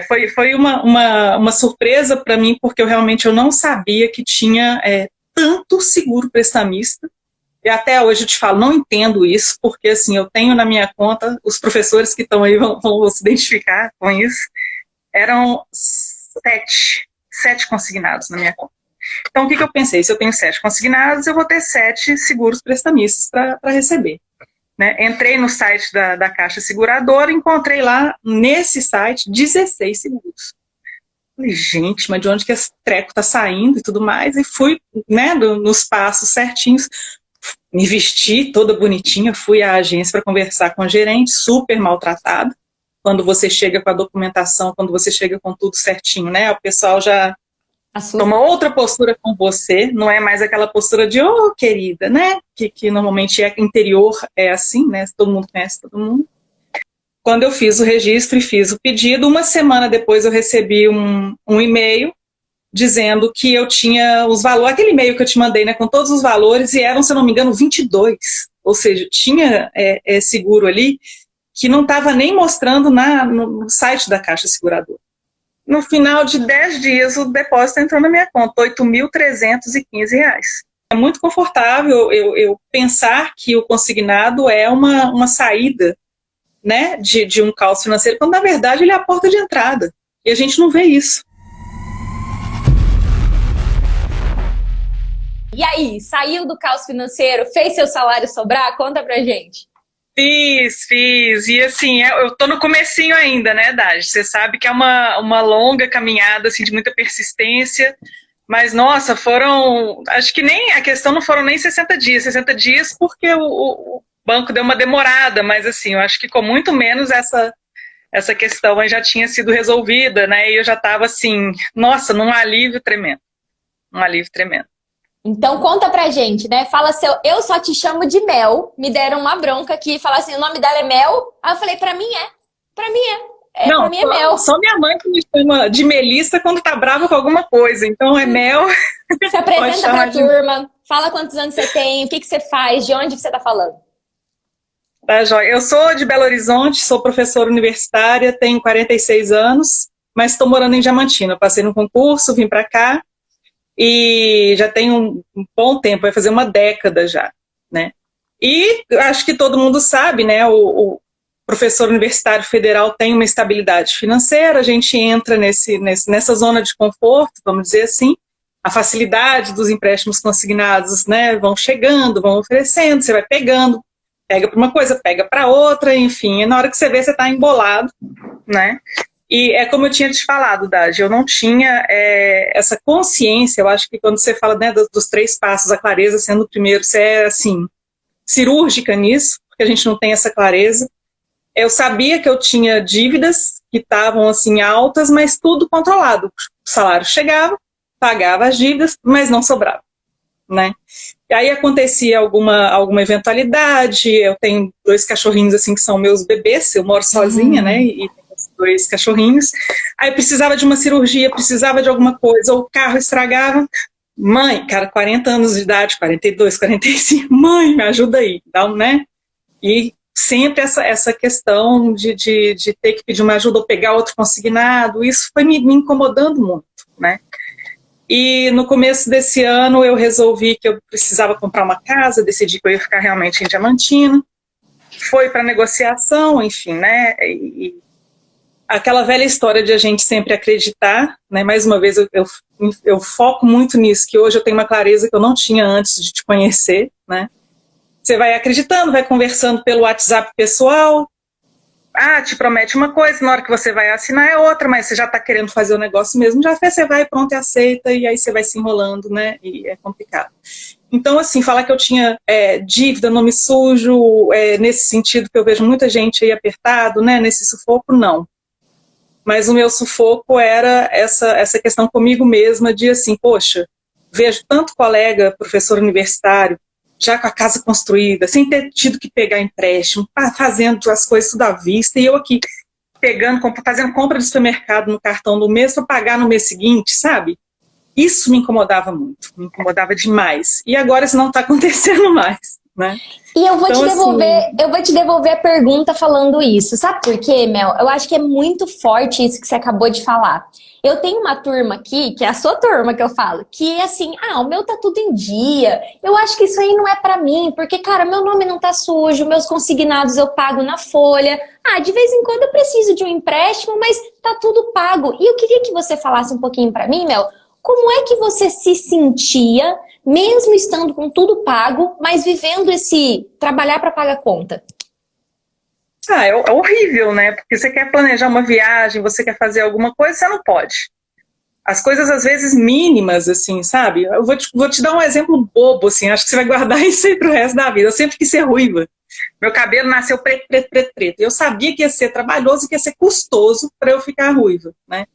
Foi uma surpresa para mim, porque eu não sabia que tinha tanto seguro prestamista. E até hoje eu te falo, não entendo isso, porque assim, eu tenho na minha conta, os professores que estão aí vão se identificar com isso, eram sete consignados na minha conta. Então, o que eu pensei? Se eu tenho 7 consignados, eu vou ter 7 seguros prestamistas para receber. Né? Entrei no site da Caixa Seguradora, encontrei lá, nesse site, 16 seguros. Falei, gente, mas de onde que esse treco está saindo e tudo mais? E fui, né, nos passos certinhos, me vesti toda bonitinha, fui à agência para conversar com a gerente, super maltratada. Quando você chega com a documentação, quando você chega com tudo certinho, né? O pessoal já toma outra postura com você, não é mais aquela postura de, oh, querida, né? Que normalmente interior é assim, né? Todo mundo conhece todo mundo. Quando eu fiz o registro e fiz o pedido, uma semana depois eu recebi um e-mail dizendo que eu tinha os valores, aquele e-mail que eu te mandei, né, com todos os valores, e eram, se eu não me engano, 22. Ou seja, tinha seguro ali que não estava nem mostrando no site da Caixa Seguradora. No final de 10 dias, o depósito entrou na minha conta, R$ 8.315. É muito confortável eu pensar que o consignado é uma saída, né, de um caos financeiro, quando na verdade ele é a porta de entrada. E a gente não vê isso. E aí, saiu do caos financeiro, fez seu salário sobrar? Conta pra gente. Fiz. E assim, eu tô no comecinho ainda, né, Dagi? Você sabe que é uma longa caminhada, assim, de muita persistência. Mas, nossa, acho que nem, a questão não foram nem 60 dias. 60 dias porque o banco deu uma demorada, mas assim, eu acho que com muito menos essa questão aí já tinha sido resolvida, né? E eu já tava assim, nossa, num alívio tremendo. Um alívio tremendo. Então conta pra gente, né? Fala eu só te chamo de Mel. Me deram uma bronca aqui, falar assim, o nome dela é Mel. Aí eu falei, pra mim é. Não, pra mim é Mel. Só minha mãe que me chama de Melissa quando tá brava com alguma coisa. Então é Mel. Se apresenta pra turma, fala quantos anos você tem, o que você faz, de onde que você tá falando. Tá, joia. Eu sou de Belo Horizonte, sou professora universitária, tenho 46 anos, mas estou morando em Diamantina. Eu passei no concurso, vim pra cá. E já tem um bom tempo, vai fazer uma década já, né? E acho que todo mundo sabe, né? O professor universitário federal tem uma estabilidade financeira, a gente entra nessa zona de conforto, vamos dizer assim, a facilidade dos empréstimos consignados, né? Vão chegando, vão oferecendo, você vai pegando, pega para uma coisa, pega para outra, enfim, e na hora que você vê, você está embolado, né? E é como eu tinha te falado, Dagi, eu não tinha essa consciência, eu acho que quando você fala, né, dos 3 passos, a clareza sendo o primeiro, você é, assim, cirúrgica nisso, porque a gente não tem essa clareza. Eu sabia que eu tinha dívidas que estavam, assim, altas, mas tudo controlado. O salário chegava, pagava as dívidas, mas não sobrava, né? E aí acontecia alguma eventualidade, eu tenho 2 cachorrinhos, assim, que são meus bebês, eu moro sozinha, né, e 2 cachorrinhos, aí precisava de uma cirurgia, precisava de alguma coisa, ou o carro estragava, mãe, cara, 40 anos de idade, 42, 45, mãe, me ajuda aí, então, né, e sempre essa questão de ter que pedir uma ajuda ou pegar outro consignado, isso foi me incomodando muito, né, e no começo desse ano eu resolvi que eu precisava comprar uma casa, decidi que eu ia ficar realmente em Diamantina, foi para negociação, enfim, né, e aquela velha história de a gente sempre acreditar, né? Mais uma vez eu foco muito nisso, que hoje eu tenho uma clareza que eu não tinha antes de te conhecer, né? Você vai acreditando, vai conversando pelo WhatsApp pessoal, te promete uma coisa, na hora que você vai assinar é outra, mas você já está querendo fazer o negócio mesmo, já fez, você vai, pronto, e aceita, e aí você vai se enrolando, né? E é complicado. Então, assim, falar que eu tinha dívida, nome sujo, nesse sentido que eu vejo muita gente aí apertado, né? Nesse sufoco, não. Mas o meu sufoco era essa questão comigo mesma de assim, poxa, vejo tanto colega, professor universitário, já com a casa construída, sem ter tido que pegar empréstimo, fazendo as coisas tudo à vista, e eu aqui fazendo compra de supermercado no cartão do mês para pagar no mês seguinte, sabe? Isso me incomodava muito, me incomodava demais. E agora isso não está acontecendo mais. né? E eu vou Então, te devolver, assim, eu vou te devolver a pergunta falando isso. Sabe por quê, Mel? Eu acho que é muito forte isso que você acabou de falar. Eu tenho uma turma aqui, que é a sua turma que eu falo, que é assim, o meu tá tudo em dia. Eu acho que isso aí não é pra mim, porque, cara, meu nome não tá sujo, meus consignados eu pago na folha. De vez em quando eu preciso de um empréstimo, mas tá tudo pago. E eu queria que você falasse um pouquinho pra mim, Mel, como é que você se sentia, mesmo estando com tudo pago, mas vivendo esse trabalhar para pagar conta? é horrível, né? Porque você quer planejar uma viagem, você quer fazer alguma coisa, você não pode. As coisas, às vezes, mínimas, assim, sabe? Eu vou te dar um exemplo bobo, assim, acho que você vai guardar isso aí pro resto da vida. Eu sempre quis ser ruiva. Meu cabelo nasceu preto, preto, preto, preto. Eu sabia que ia ser trabalhoso e que ia ser custoso para eu ficar ruiva, né?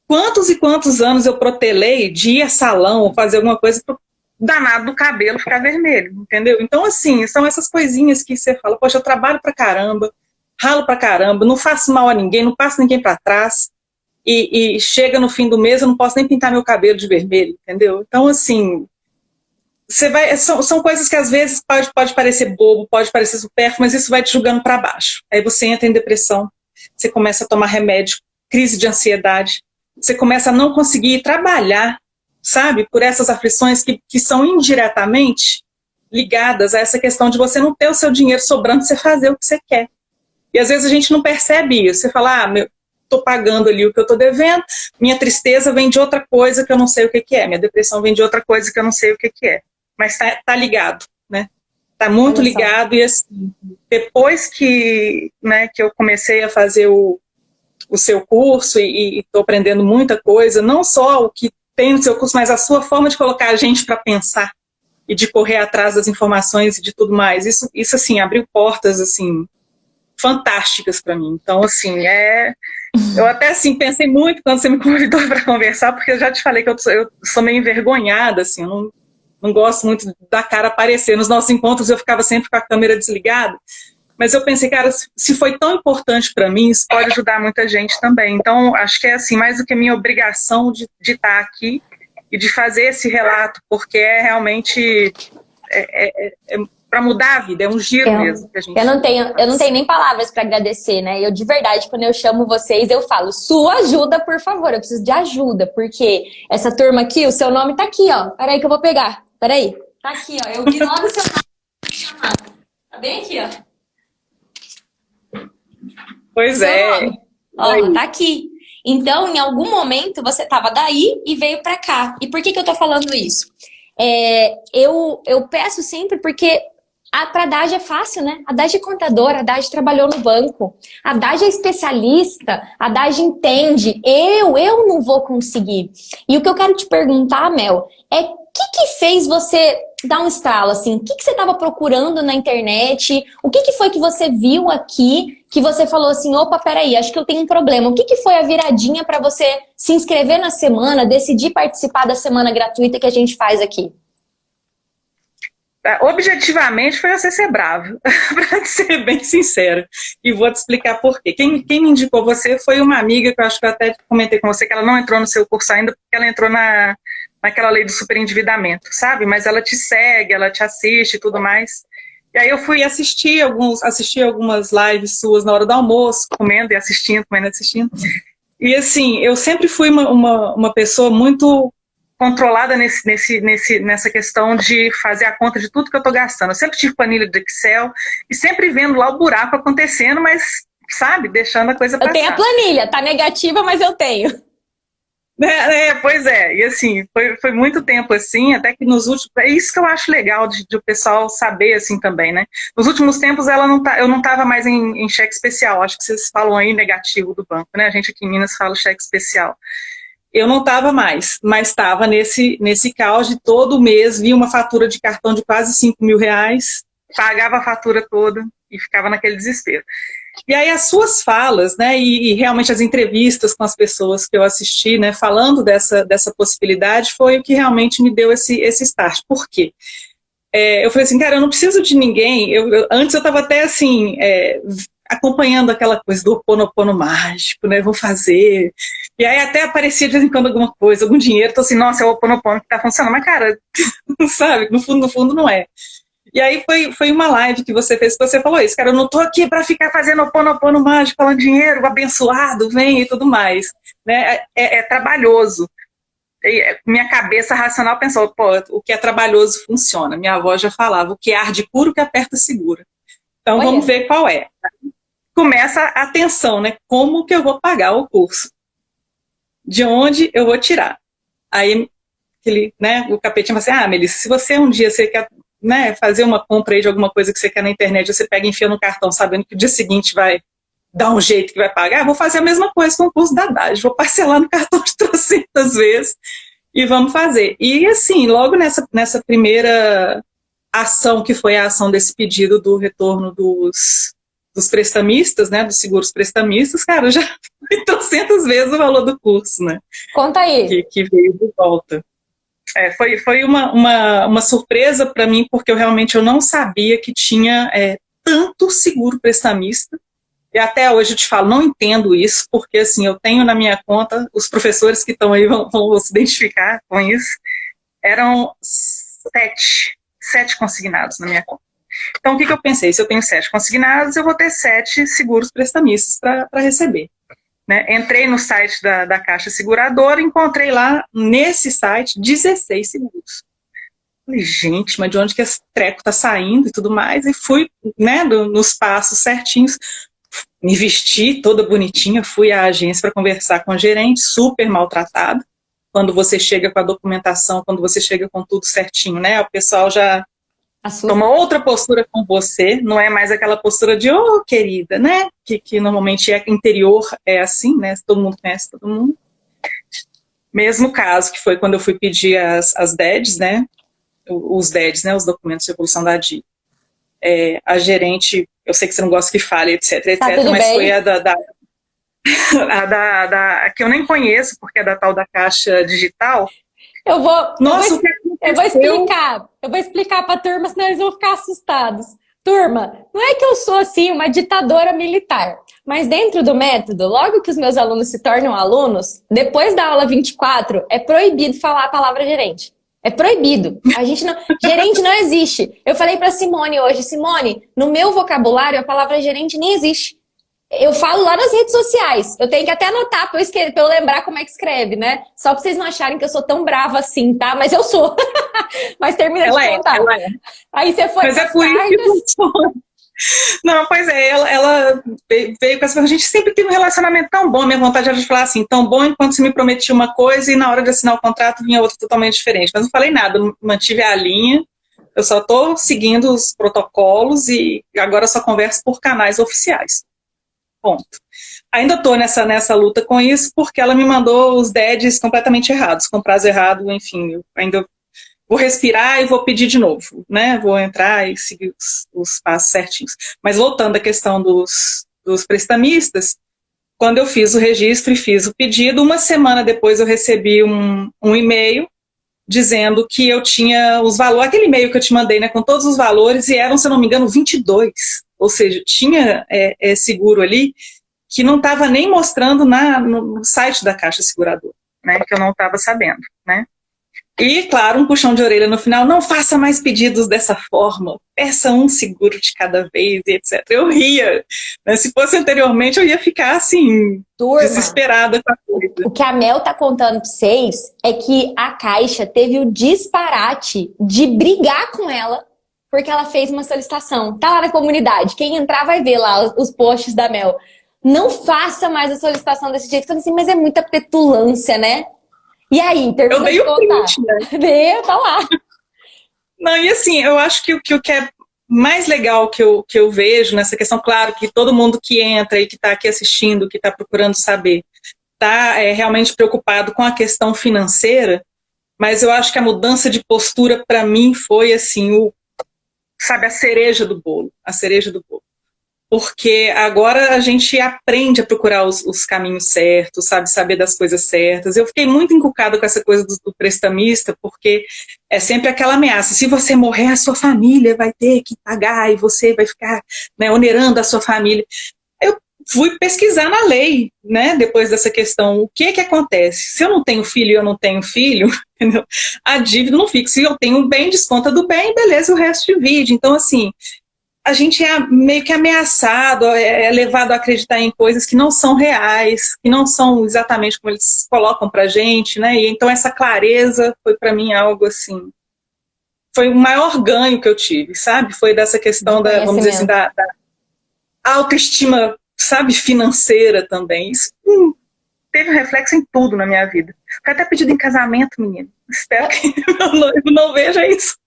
Quantos e quantos anos eu protelei de ir a salão ou fazer alguma coisa pro danado do cabelo ficar vermelho, entendeu? Então, assim, são essas coisinhas que você fala, poxa, eu trabalho pra caramba, ralo pra caramba, não faço mal a ninguém, não passo ninguém pra trás, e chega no fim do mês, eu não posso nem pintar meu cabelo de vermelho, entendeu? Então, assim, são coisas que às vezes pode parecer bobo, pode parecer supérfluo, mas isso vai te jogando pra baixo. Aí você entra em depressão, você começa a tomar remédio, crise de ansiedade, você começa a não conseguir trabalhar, sabe? Por essas aflições que são indiretamente ligadas a essa questão de você não ter o seu dinheiro sobrando para você fazer o que você quer. E às vezes a gente não percebe isso. Você fala, estou pagando ali o que eu estou devendo, minha tristeza vem de outra coisa que eu não sei o que é, minha depressão vem de outra coisa que eu não sei o que é. Mas tá ligado, né? Tá muito ligado. E assim, depois que eu comecei a fazer o seu curso e estou aprendendo muita coisa, não só o que tem no seu curso, mas a sua forma de colocar a gente para pensar e de correr atrás das informações e de tudo mais. Isso assim, abriu portas, assim, fantásticas para mim. Então, assim, eu até, assim, pensei muito quando você me convidou para conversar, porque eu já te falei que eu sou meio envergonhada, assim, eu não gosto muito da cara aparecer. Nos nossos encontros eu ficava sempre com a câmera desligada, mas eu pensei, cara, se foi tão importante para mim, isso pode ajudar muita gente também. Então, acho que é assim, mais do que minha obrigação de estar aqui e de fazer esse relato, porque é realmente para mudar a vida, é um giro mesmo que a gente eu não tenho nem palavras para agradecer, né? Eu, de verdade, quando eu chamo vocês, eu falo, sua ajuda, por favor, eu preciso de ajuda, porque essa turma aqui, o seu nome tá aqui, ó. Peraí que eu vou pegar. Peraí. Tá aqui, ó. Eu vi logo o seu nome. Tá bem aqui, ó. Pois é. Ó, tá aqui. Então, em algum momento, você tava daí e veio pra cá. E por que eu tô falando isso? Eu peço sempre porque pra Dade é fácil, né? A Dade é contadora, a Dade trabalhou no banco, a Dade é especialista, a Dade entende. Eu não vou conseguir. E o que eu quero te perguntar, Mel, é o que fez você dar um estalo, assim? O que você estava procurando na internet? O que foi que você viu aqui que você falou assim, opa, peraí, acho que eu tenho um problema. O que foi a viradinha para você se inscrever na semana, decidir participar da semana gratuita que a gente faz aqui? Objetivamente foi você ser bravo, para ser bem sincera. E vou te explicar por quê. Quem me indicou você foi uma amiga que eu acho que eu até comentei com você que ela não entrou no seu curso ainda, porque ela entrou naquela lei do superendividamento, sabe? Mas ela te segue, ela te assiste e tudo mais. E aí eu fui assistir algumas lives suas na hora do almoço, comendo e assistindo, comendo e assistindo. E assim, eu sempre fui uma pessoa muito controlada nessa questão de fazer a conta de tudo que eu estou gastando. Eu sempre tive planilha de Excel e sempre vendo lá o buraco acontecendo, mas, sabe, deixando a coisa passar. Eu tenho a planilha, tá negativa, mas eu tenho. Pois é, e assim, foi muito tempo assim, até que nos últimos... É isso que eu acho legal de o pessoal saber assim também, né? Nos últimos tempos eu não estava mais em cheque especial, acho que vocês falam aí negativo do banco, né? A gente aqui em Minas fala cheque especial. Eu não estava mais, mas estava nesse caos de todo mês, via uma fatura de cartão de quase 5 mil reais, pagava a fatura toda e ficava naquele desespero. E aí as suas falas, né, e realmente as entrevistas com as pessoas que eu assisti, né, falando dessa possibilidade, foi o que realmente me deu esse start. Por quê? Eu falei assim, cara, eu não preciso de ninguém. Antes eu estava até assim, acompanhando aquela coisa do Ho'oponopono mágico, né, vou fazer. E aí até aparecia de vez em quando alguma coisa, algum dinheiro, tô assim, nossa, é o Ho'oponopono que tá funcionando. Mas, cara, sabe, no fundo não é. E aí foi uma live que você fez, que você falou isso, cara, eu não tô aqui para ficar fazendo oponopono mágico, falando dinheiro, abençoado, vem e tudo mais. Né? É trabalhoso. E minha cabeça racional pensou, pô, o que é trabalhoso funciona. Minha avó já falava, o que arde puro, o que aperta segura. Então Olha. Vamos ver qual é. Começa a tensão, né? Como que eu vou pagar o curso? De onde eu vou tirar? Aí o capetinho fala assim, Melissa, se você um dia você quer, né, fazer uma compra aí de alguma coisa que você quer na internet, você pega e enfia no cartão, sabendo que o dia seguinte vai dar um jeito que vai pagar, vou fazer a mesma coisa com o curso da Haddad, vou parcelar no cartão de 300 vezes e vamos fazer. E assim, logo nessa primeira ação, que foi a ação desse pedido do retorno dos prestamistas, né, dos seguros prestamistas, cara, já foi 300 vezes o valor do curso, né? Conta aí. Que veio de volta. Foi uma surpresa para mim, porque eu não sabia que tinha tanto seguro prestamista. E até hoje eu te falo, não entendo isso, porque assim, eu tenho na minha conta, os professores que estão aí vão se identificar com isso, eram 7 consignados na minha conta. Então o que eu pensei? Se eu tenho 7 consignados, eu vou ter 7 seguros prestamistas para receber. Né? Entrei no site da Caixa Seguradora, encontrei lá, nesse site, 16 seguros. Falei, gente, mas de onde que esse treco tá saindo e tudo mais? E fui, né, nos passos certinhos, me vesti toda bonitinha, fui à agência para conversar com a gerente, super maltratada. Quando você chega com a documentação, quando você chega com tudo certinho, né? O pessoal já toma outra postura com você, não é mais aquela postura de, querida, né? Que normalmente interior é assim, né? Todo mundo conhece todo mundo. Mesmo caso, que foi quando eu fui pedir as DEDs, né? Os DEDs, né? Os documentos de evolução da DI. A gerente, eu sei que você não gosta que fale, etc, tá, mas bem. foi a que eu nem conheço, porque é da tal da Caixa Digital. Eu vou explicar para a turma, senão eles vão ficar assustados. Turma, não é que eu sou assim uma ditadora militar, mas dentro do método, logo que os meus alunos se tornam alunos, depois da aula 24, é proibido falar a palavra gerente. É proibido. Gerente não existe. Eu falei para Simone hoje, Simone, no meu vocabulário a palavra gerente nem existe. Eu falo lá nas redes sociais. Eu tenho que até anotar pra eu lembrar como é que escreve, né? Só pra vocês não acharem que eu sou tão brava assim, tá? Mas eu sou. Mas termina de contar. Ela é. Aí você foi. Mas é por isso que funciona. Não, pois é, ela veio com essa... A gente sempre teve um relacionamento tão bom. Minha vontade era de falar assim, tão bom enquanto você me prometia uma coisa e na hora de assinar o contrato vinha outra totalmente diferente. Mas não falei nada, mantive a linha. Eu só tô seguindo os protocolos e agora só converso por canais oficiais. Ponto. Ainda estou nessa luta com isso, porque ela me mandou os DEDs completamente errados, com prazo errado, enfim, eu ainda vou respirar e vou pedir de novo, né? Vou entrar e seguir os passos certinhos. Mas voltando à questão dos prestamistas, quando eu fiz o registro e fiz o pedido, uma semana depois eu recebi um e-mail dizendo que eu tinha os valores, aquele e-mail que eu te mandei, né, com todos os valores, e eram, se eu não me engano, 22. Ou seja, tinha seguro ali que não estava nem mostrando no site da Caixa Seguradora, né, que eu não estava sabendo, né. E, claro, um puxão de orelha no final, não faça mais pedidos dessa forma, peça um seguro de cada vez, etc. Eu ria, né? Se fosse anteriormente, eu ia ficar, assim, turma, desesperada com a coisa. O que a Mel tá contando pra vocês é que a Caixa teve o disparate de brigar com ela porque ela fez uma solicitação. Tá lá na comunidade, quem entrar vai ver lá os posts da Mel. Não faça mais a solicitação desse jeito. Eu falei assim, mas é muita petulância, né? E aí, termina de contar. Eu dei o print, né? Tá lá. Não, e assim, eu acho que o que é mais legal que eu vejo nessa questão, claro, que todo mundo que entra e que está aqui assistindo, que está procurando saber, está realmente preocupado com a questão financeira, mas eu acho que a mudança de postura, para mim, foi assim, a cereja do bolo, a cereja do bolo. Porque agora a gente aprende a procurar os caminhos certos, saber das coisas certas. Eu fiquei muito encucada com essa coisa do prestamista, porque é sempre aquela ameaça. Se você morrer, a sua família vai ter que pagar e você vai ficar, né, onerando a sua família. fui pesquisar na lei, né, depois dessa questão, o que que acontece? Se eu não tenho filho e eu não tenho filho, entendeu? A dívida não fica. Se eu tenho um bem, desconta do bem, beleza, o resto divide. Então, assim, a gente é meio que ameaçado, é levado a acreditar em coisas que não são reais, que não são exatamente como eles colocam pra gente, né? E então essa clareza foi para mim algo assim, foi o maior ganho que eu tive, sabe? Foi dessa questão da, vamos dizer assim, da autoestima, sabe, financeira também. Isso teve um reflexo em tudo na minha vida. Fiquei até pedido em casamento, menino. Espero que meu noivo não veja isso.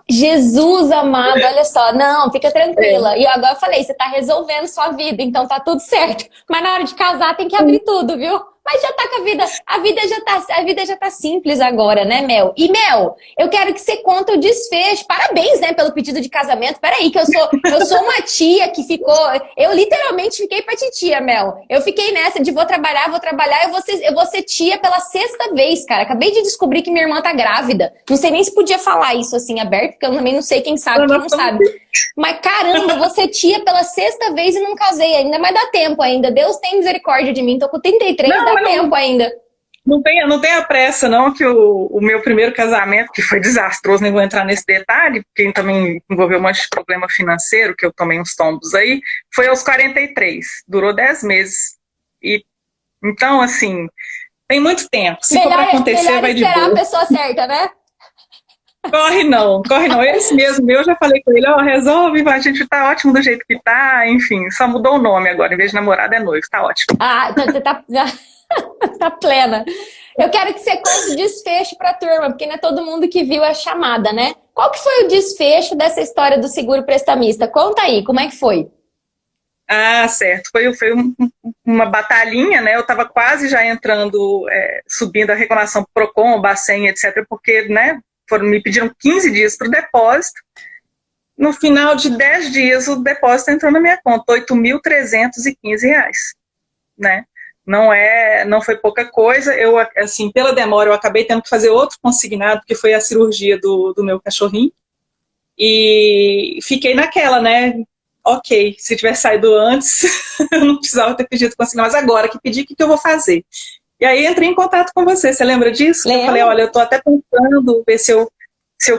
Jesus amado, olha só, não, fica tranquila. E agora eu falei, você tá resolvendo sua vida, então tá tudo certo. Mas na hora de casar tem que abrir tudo, viu? Mas já tá com a vida já tá simples agora, né, Mel? E Mel, eu quero que você conte o desfecho. Parabéns, né, pelo pedido de casamento. Peraí, que eu sou uma tia que ficou. Eu literalmente fiquei pra titia, Mel. Eu fiquei nessa de vou trabalhar, eu vou ser tia pela 6ª vez, cara. Acabei de descobrir que minha irmã tá grávida. Não sei nem se podia falar isso assim aberto, porque eu também não sei quem sabe, quem não sabe. Mas caramba, eu vou ser tia pela 6ª vez e não casei ainda, mas dá tempo ainda. Deus tem misericórdia de mim, tô com 33, dá tempo ainda. Não tenha pressa, não, que o meu primeiro casamento, que foi desastroso, nem vou entrar nesse detalhe, porque também envolveu um monte de problema financeiro, que eu tomei uns tombos aí, foi aos 43, durou 10 meses. E, então, assim, tem muito tempo. Se for pra acontecer, vai de boa. Esperar a pessoa certa, né? Corre não. Esse mesmo, eu já falei com ele, resolve, a gente tá ótimo do jeito que tá, enfim, só mudou o nome agora, em vez de namorado é noivo, tá ótimo. Ah, então você tá plena. Eu quero que você conte o desfecho pra turma, porque não é todo mundo que viu a chamada, né? Qual que foi o desfecho dessa história do seguro prestamista? Conta aí, como é que foi? Ah, certo. Foi uma batalhinha, né? Eu estava quase já entrando, subindo a reclamação pro Procon, Bacen, etc., porque, né, me pediram 15 dias para o depósito. No final de 10 dias, o depósito entrou na minha conta, R$ 8.315, né? Não foi pouca coisa. Eu, assim, pela demora, eu acabei tendo que fazer outro consignado, que foi a cirurgia do meu cachorrinho. E fiquei naquela, né? Ok, se tivesse saído antes, eu não precisava ter pedido consignado, mas agora que pedi, o que eu vou fazer? E aí entrei em contato com você, você lembra disso? Lembro. Eu falei, olha, eu tô até pensando, ver se eu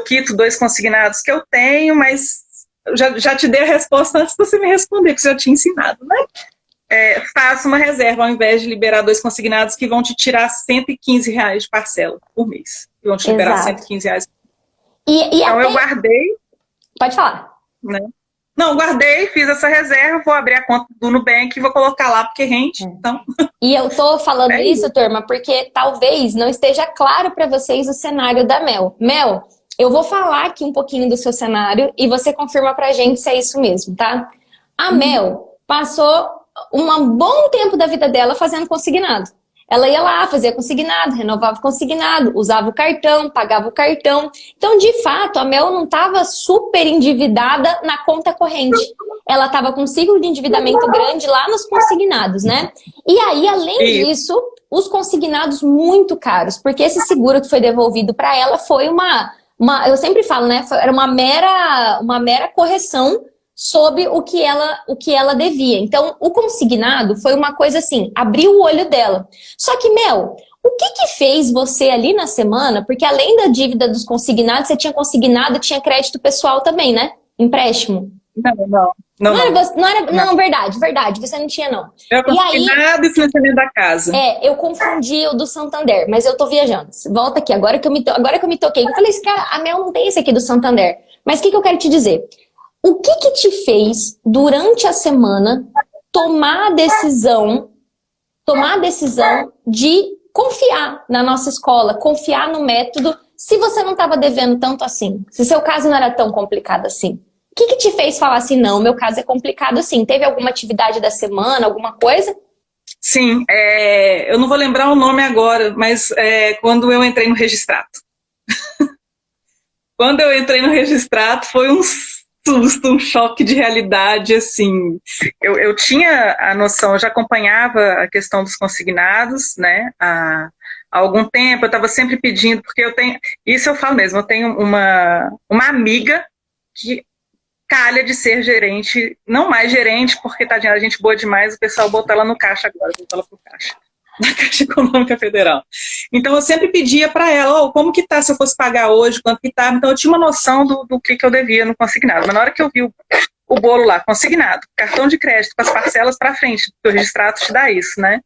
quito 2 consignados que eu tenho, mas eu já te dei a resposta antes de você me responder, porque você já tinha ensinado, né? Faça uma reserva, ao invés de liberar 2 consignados que vão te tirar R$ 115 de parcela por mês. Que vão te liberar R$ 115. Então eu guardei. Pode falar. Né? Não, guardei, fiz essa reserva, vou abrir a conta do Nubank e vou colocar lá, porque rende. Então... E eu tô falando isso, turma, porque talvez não esteja claro para vocês o cenário da Mel. Mel, eu vou falar aqui um pouquinho do seu cenário e você confirma pra gente se é isso mesmo, tá? A Mel passou um bom tempo da vida dela fazendo consignado. Ela ia lá, fazia consignado, renovava o consignado, usava o cartão, pagava o cartão. Então, de fato, a Mel não estava super endividada na conta corrente. Ela estava com um ciclo de endividamento grande lá nos consignados, né? E aí, além disso, os consignados muito caros, porque esse seguro que foi devolvido para ela foi eu sempre falo, né? Era uma mera correção sobre o que ela devia. Então, o consignado foi uma coisa assim, abriu o olho dela. Só que, Mel, o que fez você ali na semana, porque além da dívida dos consignados, você tinha consignado, tinha crédito pessoal também, né? Empréstimo. Não, verdade, você não tinha, não. Eu consignado e financiamento da casa. Eu confundi o do Santander, mas eu tô viajando. Volta aqui, agora que eu me toquei. Eu falei, cara, a Mel não tem esse aqui do Santander. Mas o que eu quero te dizer? O que te fez, durante a semana, tomar a decisão de confiar na nossa escola, confiar no método, se você não estava devendo tanto assim? Se seu caso não era tão complicado assim? O que te fez falar assim, não, meu caso é complicado assim? Teve alguma atividade da semana, alguma coisa? Sim, eu não vou lembrar o nome agora, mas quando eu entrei no registrato. Quando eu entrei no registrato, foi um susto, um choque de realidade, assim. Eu tinha a noção, eu já acompanhava a questão dos consignados, né, há algum tempo, eu estava sempre pedindo, porque eu tenho, isso eu falo mesmo, eu tenho uma amiga que calha de ser gerente, não mais gerente, porque tadinha, a gente boa demais, o pessoal botou ela no caixa agora, botou ela pro caixa, na Caixa Econômica Federal. Então eu sempre pedia para ela, como que tá se eu fosse pagar hoje, quanto que tá, então eu tinha uma noção do que eu devia no consignado, mas na hora que eu vi o bolo lá, consignado, cartão de crédito com as parcelas para frente, porque o registrado te dá isso, né?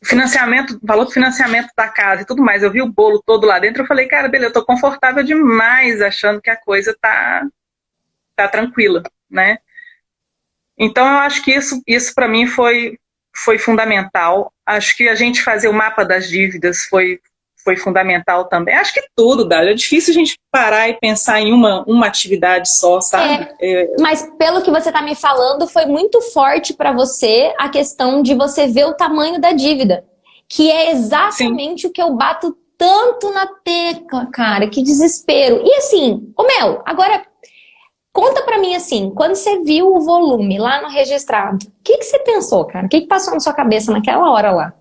Financiamento, valor do financiamento da casa e tudo mais, eu vi o bolo todo lá dentro, eu falei, cara, beleza, eu tô confortável demais achando que a coisa tá tranquila, né? Então eu acho que isso para mim foi fundamental. Acho que a gente fazer o mapa das dívidas foi fundamental também. Acho que tudo, Dália. É difícil a gente parar e pensar em uma atividade só, sabe? Mas pelo que você está me falando, foi muito forte para você a questão de você ver o tamanho da dívida. Que é exatamente Sim. o que eu bato tanto na tecla, cara. Que desespero. E assim, Mel, agora conta pra mim assim, quando você viu o volume lá no registrado, o que você pensou, cara? O que passou na sua cabeça naquela hora lá?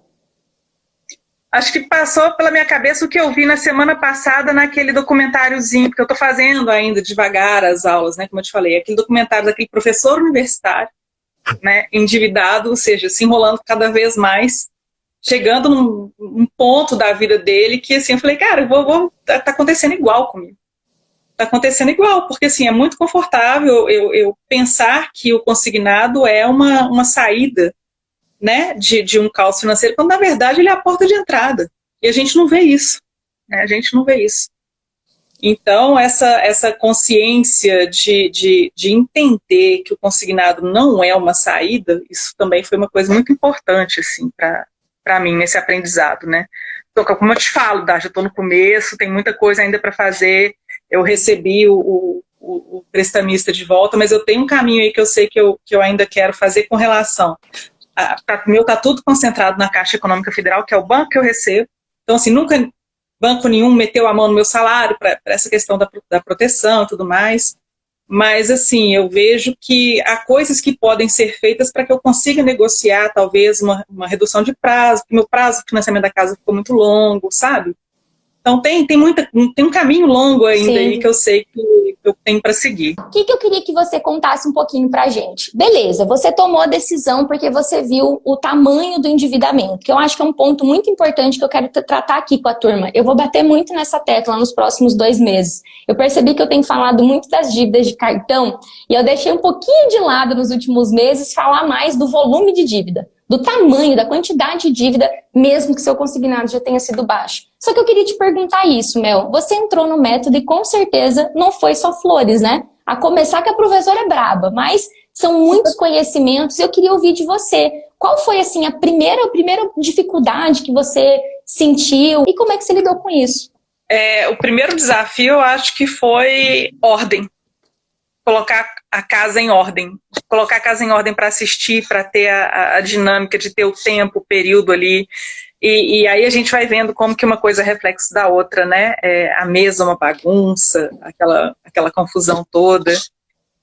Acho que passou pela minha cabeça o que eu vi na semana passada naquele documentáriozinho, porque eu tô fazendo ainda devagar as aulas, né, como eu te falei, aquele documentário daquele professor universitário, né, endividado, ou seja, se enrolando cada vez mais, chegando num ponto da vida dele que, assim, eu falei, cara, tá acontecendo igual comigo. Tá acontecendo igual, porque assim, é muito confortável eu pensar que o consignado é uma saída, né, de um caos financeiro, quando na verdade ele é a porta de entrada. E a gente não vê isso. Né, a gente não vê isso. Então, essa consciência de entender que o consignado não é uma saída, isso também foi uma coisa muito importante, assim, para mim, nesse aprendizado, né. Então, como eu te falo, já estou no começo, tem muita coisa ainda para fazer. Eu recebi o prestamista de volta, mas eu tenho um caminho aí que eu sei que eu ainda quero fazer com relação. O meu está tudo concentrado na Caixa Econômica Federal, que é o banco que eu recebo. Então, assim, nunca banco nenhum meteu a mão no meu salário para essa questão da proteção e tudo mais. Mas, assim, eu vejo que há coisas que podem ser feitas para que eu consiga negociar, talvez, uma redução de prazo, porque meu prazo de financiamento da casa ficou muito longo, sabe? Então tem um caminho longo ainda Sim. aí que eu sei que eu tenho para seguir. O que eu queria que você contasse um pouquinho pra gente? Beleza, você tomou a decisão porque você viu o tamanho do endividamento, que eu acho que é um ponto muito importante que eu quero tratar aqui com a turma. Eu vou bater muito nessa tecla nos próximos 2 meses. Eu percebi que eu tenho falado muito das dívidas de cartão e eu deixei um pouquinho de lado nos últimos meses falar mais do volume de dívida, do tamanho, da quantidade de dívida, mesmo que seu consignado já tenha sido baixo. Só que eu queria te perguntar isso, Mel. Você entrou no método e com certeza não foi só flores, né? A começar que a professora é braba, mas são muitos conhecimentos e eu queria ouvir de você. Qual foi, assim, a primeira dificuldade que você sentiu e como é que você lidou com isso? O primeiro desafio, eu acho que foi ordem. Colocar a casa em ordem. Colocar a casa em ordem para assistir, para ter a dinâmica de ter o tempo, o período ali. E aí a gente vai vendo como que uma coisa é reflexo da outra, né? A mesa uma bagunça, aquela confusão toda.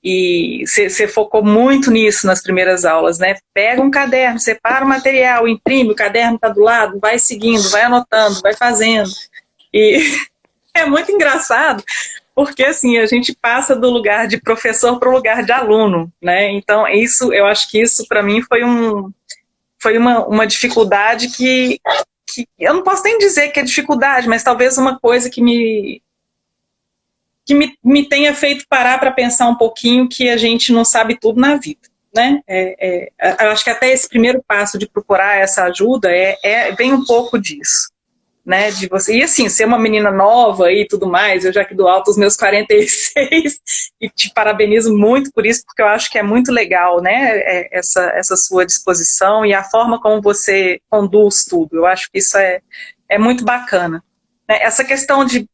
E você focou muito nisso nas primeiras aulas, né? Pega um caderno, separa o material, imprime, o caderno está do lado, vai seguindo, vai anotando, vai fazendo. E é muito engraçado, porque assim, a gente passa do lugar de professor para o lugar de aluno, né? Então, eu acho que isso para mim foi uma dificuldade que eu não posso nem dizer que é dificuldade, mas talvez uma coisa que me tenha feito parar para pensar um pouquinho que a gente não sabe tudo na vida, né? Eu acho que até esse primeiro passo de procurar essa ajuda vem um pouco disso. Né, de você, e assim, ser uma menina nova e tudo mais, eu já que dou alto aos meus 46 e te parabenizo muito por isso, porque eu acho que é muito legal, né, essa sua disposição e a forma como você conduz tudo, eu acho que isso é muito bacana. Né? Essa questão de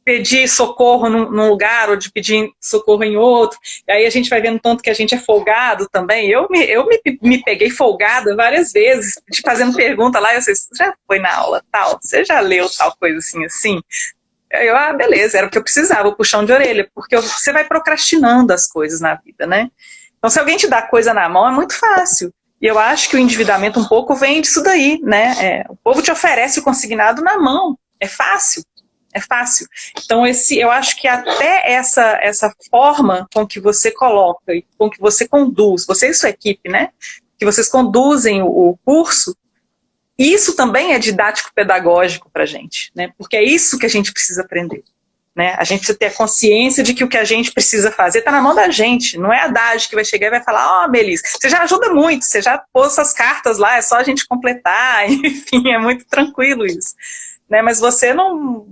pedir socorro num lugar ou de pedir socorro em outro, e aí a gente vai vendo tanto que a gente é folgado também. Eu me peguei folgada várias vezes, te fazendo pergunta lá, eu sei, você já foi na aula tal? Você já leu tal coisa assim? Beleza, era o que eu precisava, o puxão de orelha, porque você vai procrastinando as coisas na vida, né? Então se alguém te dá coisa na mão, é muito fácil. E eu acho que o endividamento um pouco vem disso daí, né? O povo te oferece o consignado na mão, é fácil. é fácil. Então, eu acho que até essa forma com que você coloca e com que você conduz, você e sua equipe, né? Que vocês conduzem o curso, isso também é didático-pedagógico para a gente, né? Porque é isso que a gente precisa aprender. Né? A gente precisa ter a consciência de que o que a gente precisa fazer está na mão da gente, não é a Dade que vai chegar e vai falar, Melissa, você já ajuda muito, você já pôs suas cartas lá, é só a gente completar, enfim, é muito tranquilo isso. Né? Mas você não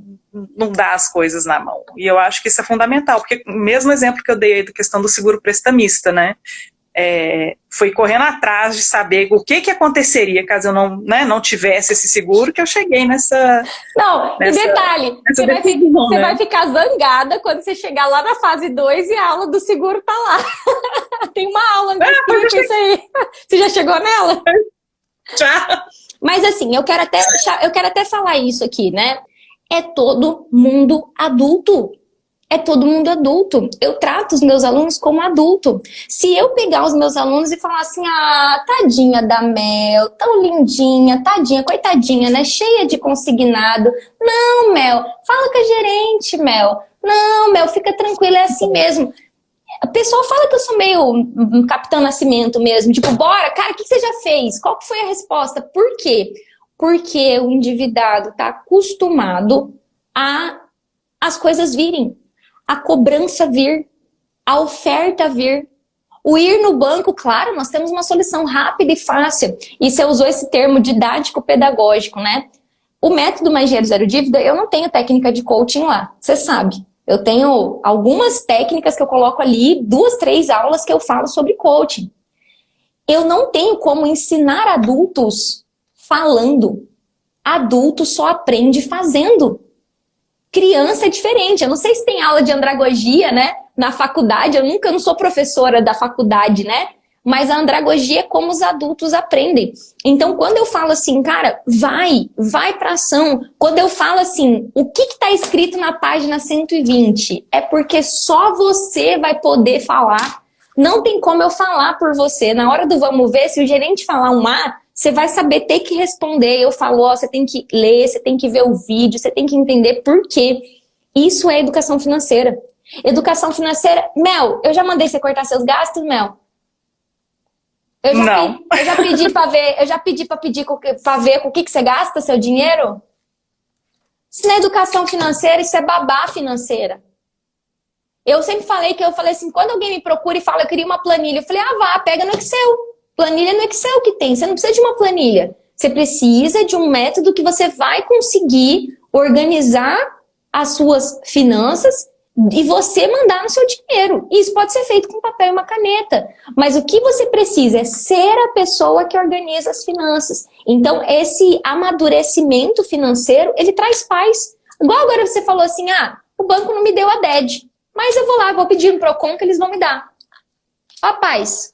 dá as coisas na mão, e eu acho que isso é fundamental, porque o mesmo exemplo que eu dei aí da questão do seguro prestamista, né? Foi correndo atrás de saber o que aconteceria caso eu não tivesse esse seguro, que eu cheguei nessa... Não, e detalhe, você vai ficar zangada quando você chegar lá na fase 2 e a aula do seguro tá lá. Tem uma aula que explica isso aí. Você já chegou nela? Já. Mas assim, eu quero até falar isso aqui, né? É todo mundo adulto. É todo mundo adulto. Eu trato os meus alunos como adulto. Se eu pegar os meus alunos e falar assim, tadinha da Mel, tão lindinha, tadinha, coitadinha, né? Cheia de consignado. Não, Mel, fala com a gerente, Mel. Não, Mel, fica tranquila, é assim mesmo. O pessoal fala que eu sou meio Capitão Nascimento mesmo. Tipo, bora, cara, o que você já fez? Qual que foi a resposta? Por quê? Porque o endividado tá acostumado a as coisas virem. A cobrança vir, a oferta vir, o ir no banco, claro, nós temos uma solução rápida e fácil. E você usou esse termo didático-pedagógico, né? O método Mais Dinheiro Zero Dívida, eu não tenho técnica de coaching lá, você sabe. Eu tenho algumas técnicas que eu coloco ali, 2, 3 aulas que eu falo sobre coaching. Eu não tenho como ensinar adultos falando. Adulto só aprende fazendo. Criança é diferente. Eu não sei se tem aula de andragogia, né? Na faculdade, eu não sou professora da faculdade, né? Mas a andragogia é como os adultos aprendem. Então, quando eu falo assim, cara, vai pra ação. Quando eu falo assim, o que tá escrito na página 120? É porque só você vai poder falar. Não tem como eu falar por você. Na hora do vamos ver, se o gerente falar um você vai saber ter que responder. Eu falo, você tem que ler, você tem que ver o vídeo, você tem que entender por quê. Isso é educação financeira. Educação financeira, Mel, eu já mandei você cortar seus gastos, Mel? Eu já pedi pra ver, pra ver com o que você gasta seu dinheiro? Se na educação financeira, isso é babá financeira. Eu sempre falei assim, quando alguém me procura e fala, eu queria uma planilha, eu falei, pega no Excel. Planilha no Excel que tem, você não precisa de uma planilha. Você precisa de um método que você vai conseguir organizar as suas finanças e você mandar no seu dinheiro. Isso pode ser feito com papel e uma caneta. Mas o que você precisa é ser a pessoa que organiza as finanças. Então, esse amadurecimento financeiro, ele traz paz. Igual agora você falou assim, o banco não me deu a DED, mas eu vou lá, vou pedir no Procon que eles vão me dar. Ó, paz.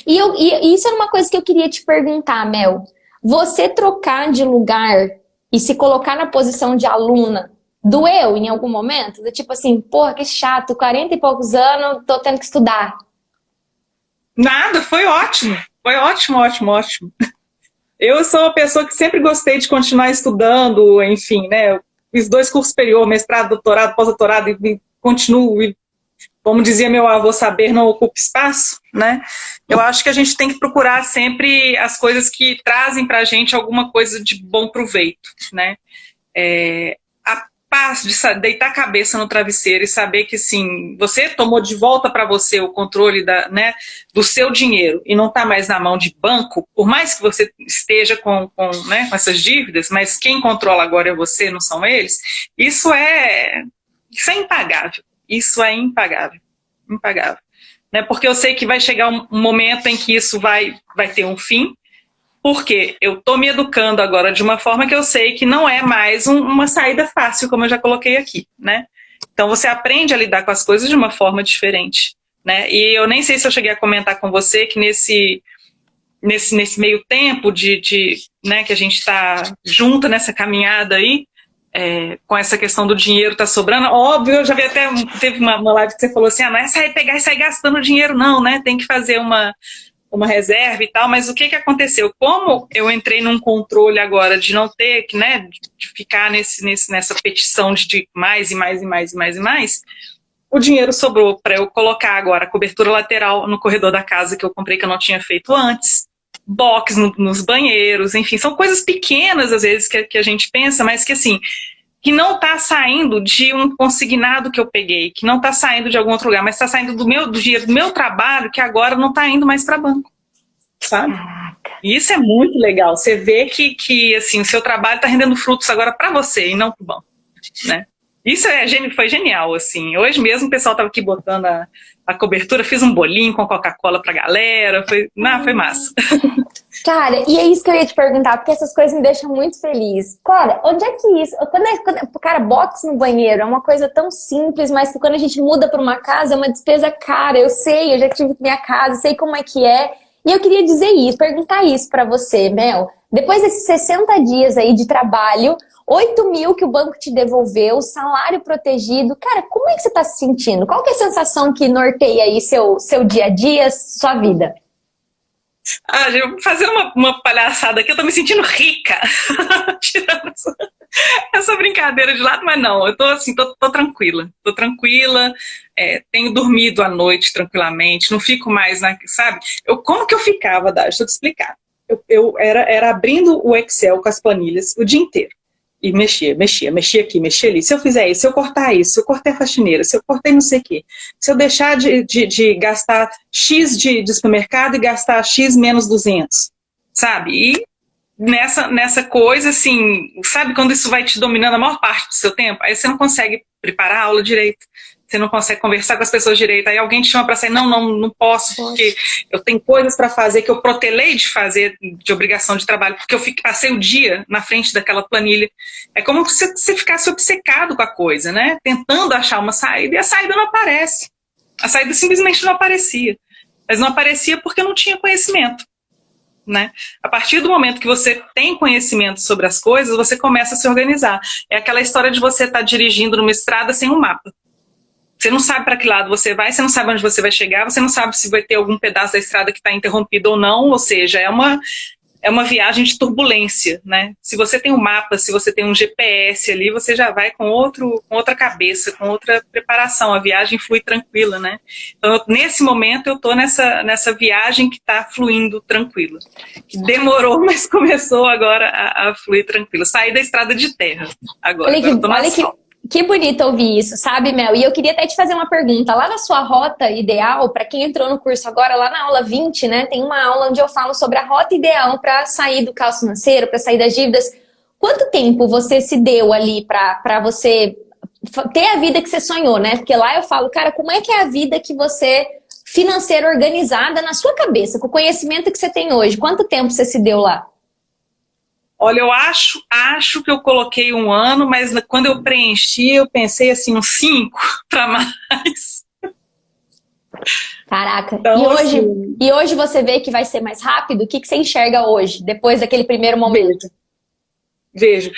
E isso era uma coisa que eu queria te perguntar, Mel. Você trocar de lugar e se colocar na posição de aluna, doeu em algum momento? Tipo assim, porra, que chato, 40 e poucos anos, tô tendo que estudar. Nada, foi ótimo. Foi ótimo, ótimo, ótimo. Eu sou uma pessoa que sempre gostei de continuar estudando, enfim, né? Eu fiz 2 cursos superiores, mestrado, doutorado, pós-doutorado, e continuo, como dizia meu avô, saber não ocupa espaço, né? Eu acho que a gente tem que procurar sempre as coisas que trazem pra gente alguma coisa de bom proveito, né? A paz de deitar a cabeça no travesseiro e saber que, sim, você tomou de volta para você o controle do seu dinheiro e não está mais na mão de banco, por mais que você esteja com essas dívidas, mas quem controla agora é você, não são eles, isso é impagável. Isso é impagável. Impagável. Né? Porque eu sei que vai chegar um momento em que isso vai ter um fim, porque eu estou me educando agora de uma forma que eu sei que não é mais uma saída fácil, como eu já coloquei aqui, né? Então você aprende a lidar com as coisas de uma forma diferente, né? E eu nem sei se eu cheguei a comentar com você que nesse meio tempo né, que a gente está junto nessa caminhada aí, com essa questão do dinheiro tá sobrando, óbvio, eu já vi teve uma live que você falou assim, não é pegar e sair gastando dinheiro não, né? Tem que fazer uma reserva e tal, mas o que aconteceu? Como eu entrei num controle agora de não ter que, né, de ficar nessa petição de mais e mais e mais e mais e mais, o dinheiro sobrou para eu colocar agora a cobertura lateral no corredor da casa que eu comprei que eu não tinha feito antes, box nos banheiros, enfim, são coisas pequenas às vezes que a gente pensa, mas que assim, que não está saindo de um consignado que eu peguei, que não está saindo de algum outro lugar, mas está saindo do dinheiro do meu trabalho, que agora não está indo mais para banco, sabe? E isso é muito legal, você vê que assim, o seu trabalho está rendendo frutos agora para você e não para o banco, né? Isso foi genial, assim. Hoje mesmo o pessoal estava aqui botando a cobertura, fiz um bolinho com Coca-Cola pra galera, foi massa. Cara, e é isso que eu ia te perguntar, porque essas coisas me deixam muito feliz. Cara, onde é que isso... Cara, box no banheiro é uma coisa tão simples, mas que quando a gente muda para uma casa é uma despesa cara. Eu sei, eu já tive minha casa, sei como é que é. E eu queria dizer isso, perguntar isso pra você, Mel. Depois desses 60 dias aí de trabalho, 8 mil que o banco te devolveu, salário protegido. Cara, como é que você tá se sentindo? Qual que é a sensação que norteia aí seu dia a dia, sua vida? Fazendo uma palhaçada aqui, eu tô me sentindo rica. Tirando essa brincadeira de lado, mas não, eu tô assim, tô tranquila. Tô tranquila, tenho dormido à noite tranquilamente, não fico mais, sabe? Como que eu ficava, Dá? Deixa eu te explicar. Eu era abrindo o Excel com as planilhas o dia inteiro. E mexia aqui, mexia ali. Se eu fizer isso, se eu cortar isso, se eu cortei a faxineira, se eu cortei não sei o quê, se eu deixar de gastar X de supermercado e gastar X menos 200, sabe? E nessa coisa, assim, sabe quando isso vai te dominando a maior parte do seu tempo? Aí você não consegue preparar a aula direito. Você não consegue conversar com as pessoas direito. Aí alguém te chama para sair, não posso, porque eu tenho coisas para fazer que eu protelei de fazer de obrigação de trabalho, porque eu passei o dia na frente daquela planilha. É como se você ficasse obcecado com a coisa, né? Tentando achar uma saída, e a saída não aparece. A saída simplesmente não aparecia. Mas não aparecia porque não tinha conhecimento, né? A partir do momento que você tem conhecimento sobre as coisas, você começa a se organizar. É aquela história de você estar dirigindo numa estrada sem um mapa. Você não sabe para que lado você vai, você não sabe onde você vai chegar, você não sabe se vai ter algum pedaço da estrada que está interrompido ou não, ou seja, é uma viagem de turbulência, né? Se você tem um mapa, se você tem um GPS ali, você já vai com outra cabeça, com outra preparação, a viagem flui tranquila, né? Então, nesse momento, eu estou nessa viagem que está fluindo tranquila. Que demorou, mas começou agora a fluir tranquila. Saí da estrada de terra agora. Que bonito ouvir isso, sabe, Mel? E eu queria até te fazer uma pergunta. Lá na sua rota ideal, para quem entrou no curso agora, lá na aula 20, né, tem uma aula onde eu falo sobre a rota ideal para sair do caos financeiro, para sair das dívidas. Quanto tempo você se deu ali para você ter a vida que você sonhou, né? Porque lá eu falo, cara, como é que é a vida que você, financeira, organizada na sua cabeça, com o conhecimento que você tem hoje? Quanto tempo você se deu lá? Olha, eu acho que eu coloquei 1 ano, mas quando eu preenchi, eu pensei assim, uns 5 para mais. Caraca, então, e hoje você vê que vai ser mais rápido? O que você enxerga hoje, depois daquele primeiro momento? Vejo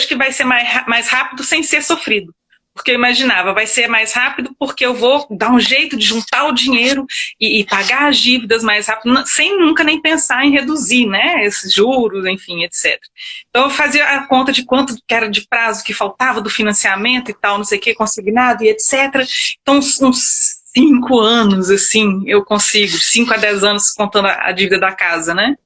que vai ser mais rápido sem ser sofrido. Porque eu imaginava, vai ser mais rápido porque eu vou dar um jeito de juntar o dinheiro e pagar as dívidas mais rápido, sem nunca nem pensar em reduzir, né, esses juros, enfim, etc. Então eu fazia a conta de quanto que era de prazo que faltava do financiamento e tal, não sei o que, consignado e etc. Então uns 5 anos, assim, eu consigo, 5 a 10 anos contando a dívida da casa, né?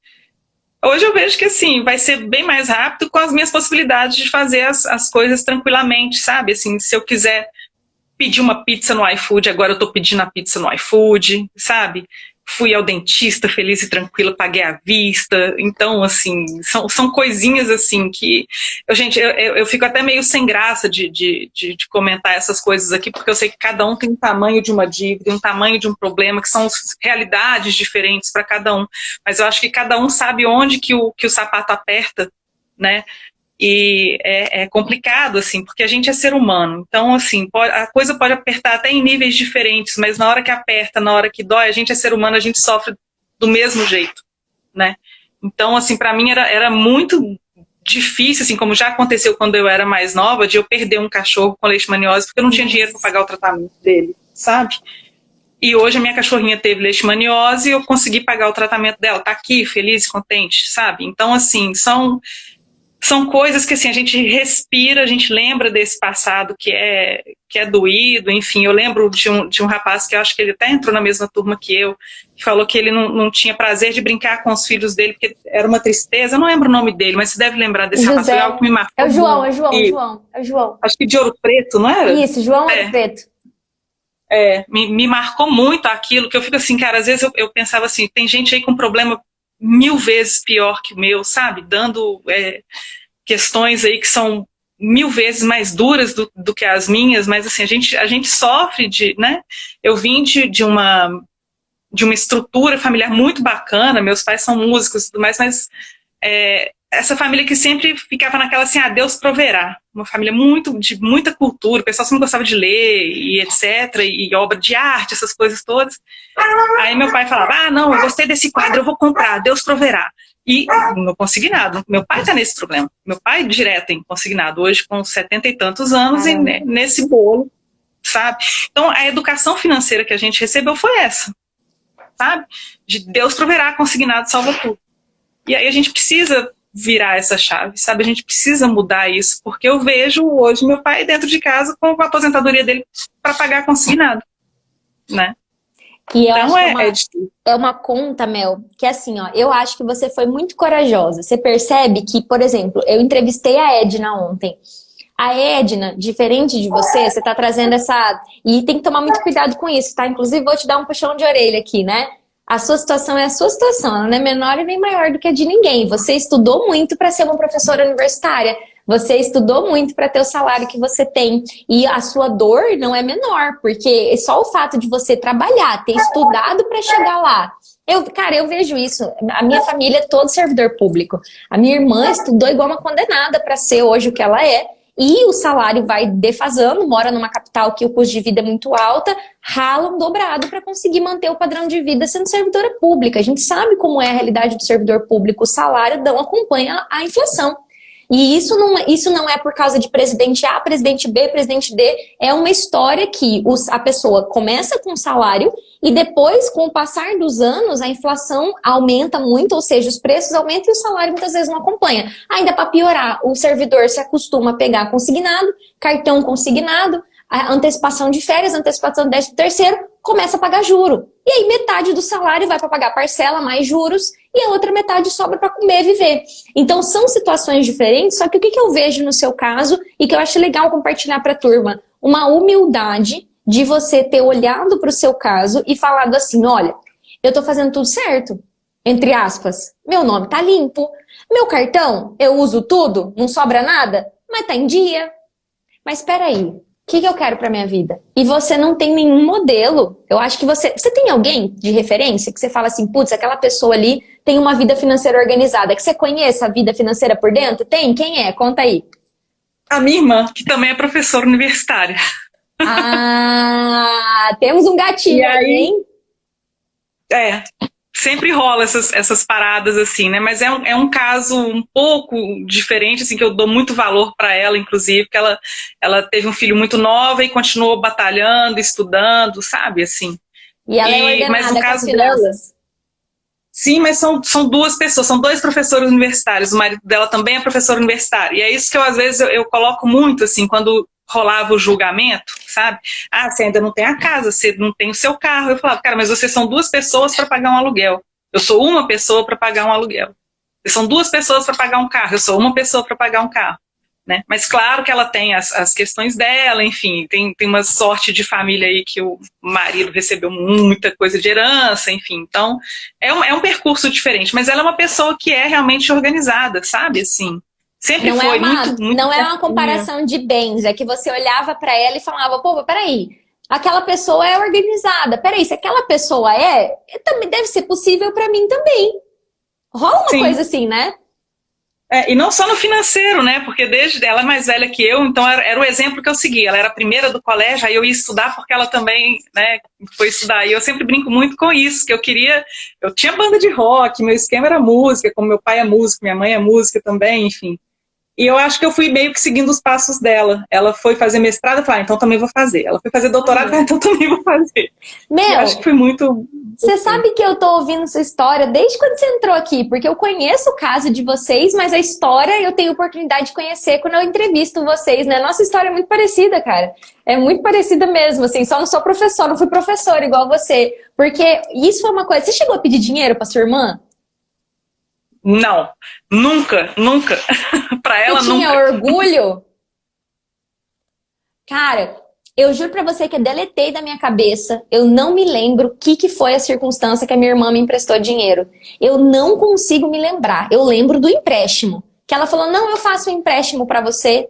Hoje eu vejo que assim, vai ser bem mais rápido com as minhas possibilidades de fazer as coisas tranquilamente, sabe? Assim, se eu quiser pedir uma pizza no iFood, agora eu tô pedindo a pizza no iFood, sabe? Fui ao dentista feliz e tranquila, paguei à vista. Então, assim, são coisinhas assim que... Eu fico até meio sem graça de comentar essas coisas aqui, porque eu sei que cada um tem um tamanho de uma dívida, um tamanho de um problema, que são realidades diferentes para cada um. Mas eu acho que cada um sabe onde que o sapato aperta, né? E é complicado, assim, porque a gente é ser humano. Então, assim, a coisa pode apertar até em níveis diferentes, mas na hora que aperta, na hora que dói, a gente é ser humano, a gente sofre do mesmo jeito, né? Então, assim, para mim era muito difícil, assim, como já aconteceu quando eu era mais nova, de eu perder um cachorro com leishmaniose, porque eu não tinha dinheiro para pagar o tratamento dele, sabe? E hoje a minha cachorrinha teve leishmaniose e eu consegui pagar o tratamento dela. Tá aqui, feliz e contente, sabe? Então, assim, são coisas que assim, a gente respira, a gente lembra desse passado que é doído, enfim. Eu lembro de um rapaz que eu acho que ele até entrou na mesma turma que eu, que falou que ele não tinha prazer de brincar com os filhos dele, porque era uma tristeza. Eu não lembro o nome dele, mas você deve lembrar desse rapaz, foi algo que me marcou. É o João, é o João. Acho que de Ouro Preto, não era? Isso, João Ouro Preto. Me marcou muito aquilo, que eu fico assim, cara, às vezes eu pensava assim, tem gente aí com problema 1000 vezes pior que o meu, sabe? Dando questões aí que são 1000 vezes mais duras do que as minhas, mas assim, a gente sofre né? Eu vim de uma estrutura familiar muito bacana, meus pais são músicos e tudo mais, mas essa família que sempre ficava naquela assim, Deus proverá. Uma família de muita cultura, o pessoal sempre gostava de ler e etc, e obra de arte, essas coisas todas. Aí meu pai falava, não, eu gostei desse quadro, eu vou comprar, Deus proverá. E não consegui nada. Meu pai tá nesse problema. Meu pai direto em consignado, hoje com 70 e tantos anos, e nesse bolo, sabe? Então a educação financeira que a gente recebeu foi essa, sabe? De Deus proverá, consignado salva tudo. E aí a gente precisa virar essa chave, sabe? A gente precisa mudar isso, porque eu vejo hoje meu pai dentro de casa com a aposentadoria dele para pagar consignado, né? E eu então acho é uma conta, Mel, que assim, ó, eu acho que você foi muito corajosa. Você percebe que, por exemplo, eu entrevistei a Edna ontem. A Edna, diferente de você tá trazendo essa... E tem que tomar muito cuidado com isso, tá? Inclusive, vou te dar um puxão de orelha aqui, né? A sua situação é a sua situação, ela não é menor e nem maior do que a de ninguém. Você estudou muito para ser uma professora universitária. Você estudou muito para ter o salário que você tem. E a sua dor não é menor, porque só o fato de você trabalhar, ter estudado para chegar lá. Cara, eu vejo isso. A minha família é todo servidor público. A minha irmã estudou igual uma condenada para ser hoje o que ela é. E o salário vai defasando, mora numa capital que o custo de vida é muito alta, ralam dobrado para conseguir manter o padrão de vida sendo servidora pública. A gente sabe como é a realidade do servidor público, o salário não acompanha a inflação. E isso não é por causa de presidente A, presidente B, presidente D. É uma história que a pessoa começa com salário e depois, com o passar dos anos, a inflação aumenta muito, ou seja, os preços aumentam e o salário muitas vezes não acompanha. Ainda para piorar, o servidor se acostuma a pegar consignado, cartão consignado, a antecipação de férias, antecipação de 13º, começa a pagar juro. E aí metade do salário vai para pagar parcela mais juros e a outra metade sobra para comer e viver. Então são situações diferentes, só que o que eu vejo no seu caso e que eu acho legal compartilhar para a turma? Uma humildade de você ter olhado para o seu caso e falado assim, olha, eu estou fazendo tudo certo, entre aspas, meu nome tá limpo, meu cartão, eu uso tudo, não sobra nada, mas tá em dia. Mas espera aí, o que eu quero para minha vida? E você não tem nenhum modelo. Eu acho que você tem alguém de referência que você fala assim, putz, aquela pessoa ali tem uma vida financeira organizada, que você conheça a vida financeira por dentro? Tem? Quem é? Conta aí. A minha irmã, que também é professora universitária. Temos um gatinho aí, hein? Sempre rola essas paradas assim, né? Mas é um caso um pouco diferente, assim, que eu dou muito valor para ela, inclusive, que ela teve um filho muito nova e continuou batalhando, estudando, sabe, assim. E ela é ordenada, mas no caso dela, sim, mas são duas pessoas, são dois professores universitários, o marido dela também é professor universitário, e é isso que às vezes eu coloco muito, assim, quando rolava o julgamento, sabe? Você ainda não tem a casa, você não tem o seu carro. Eu falava, cara, mas vocês são duas pessoas para pagar um aluguel. Eu sou uma pessoa para pagar um aluguel. Vocês são duas pessoas para pagar um carro. Eu sou uma pessoa para pagar um carro. Né? Mas claro que ela tem as questões dela, enfim, tem uma sorte de família aí que o marido recebeu muita coisa de herança, enfim. Então, é um percurso diferente. Mas ela é uma pessoa que é realmente organizada, sabe? Assim, sempre não foi muito não é uma comparação de bens, é que você olhava para ela e falava, pô, peraí, aquela pessoa é organizada, peraí, se aquela pessoa também deve ser possível para mim também. Rola uma coisa assim, né? E não só no financeiro, né? Porque desde ela é mais velha que eu, então era o exemplo que eu segui. Ela era a primeira do colégio, aí eu ia estudar porque ela também, né, foi estudar. E eu sempre brinco muito com isso, que eu tinha banda de rock, meu esquema era música, como meu pai é músico, minha mãe é música também, enfim. E eu acho que eu fui meio que seguindo os passos dela. Ela foi fazer mestrado, eu falei, então também vou fazer. Ela foi fazer doutorado, eu falei, então também vou fazer. Eu acho que foi muito... Você sabe que eu tô ouvindo sua história desde quando você entrou aqui, porque eu conheço o caso de vocês, mas a história eu tenho oportunidade de conhecer quando eu entrevisto vocês, né? Nossa história é muito parecida, cara. É muito parecida mesmo, assim, só não sou professor, não fui professora igual você. Porque isso foi uma coisa... Você chegou a pedir dinheiro pra sua irmã? Não, nunca. Pra ela, você tinha nunca. orgulho? Cara, eu juro pra você que eu deletei da minha cabeça. Eu não me lembro o que foi a circunstância que a minha irmã me emprestou dinheiro. Eu não consigo me lembrar. Eu lembro do empréstimo. Que ela falou, não, eu faço um empréstimo pra você.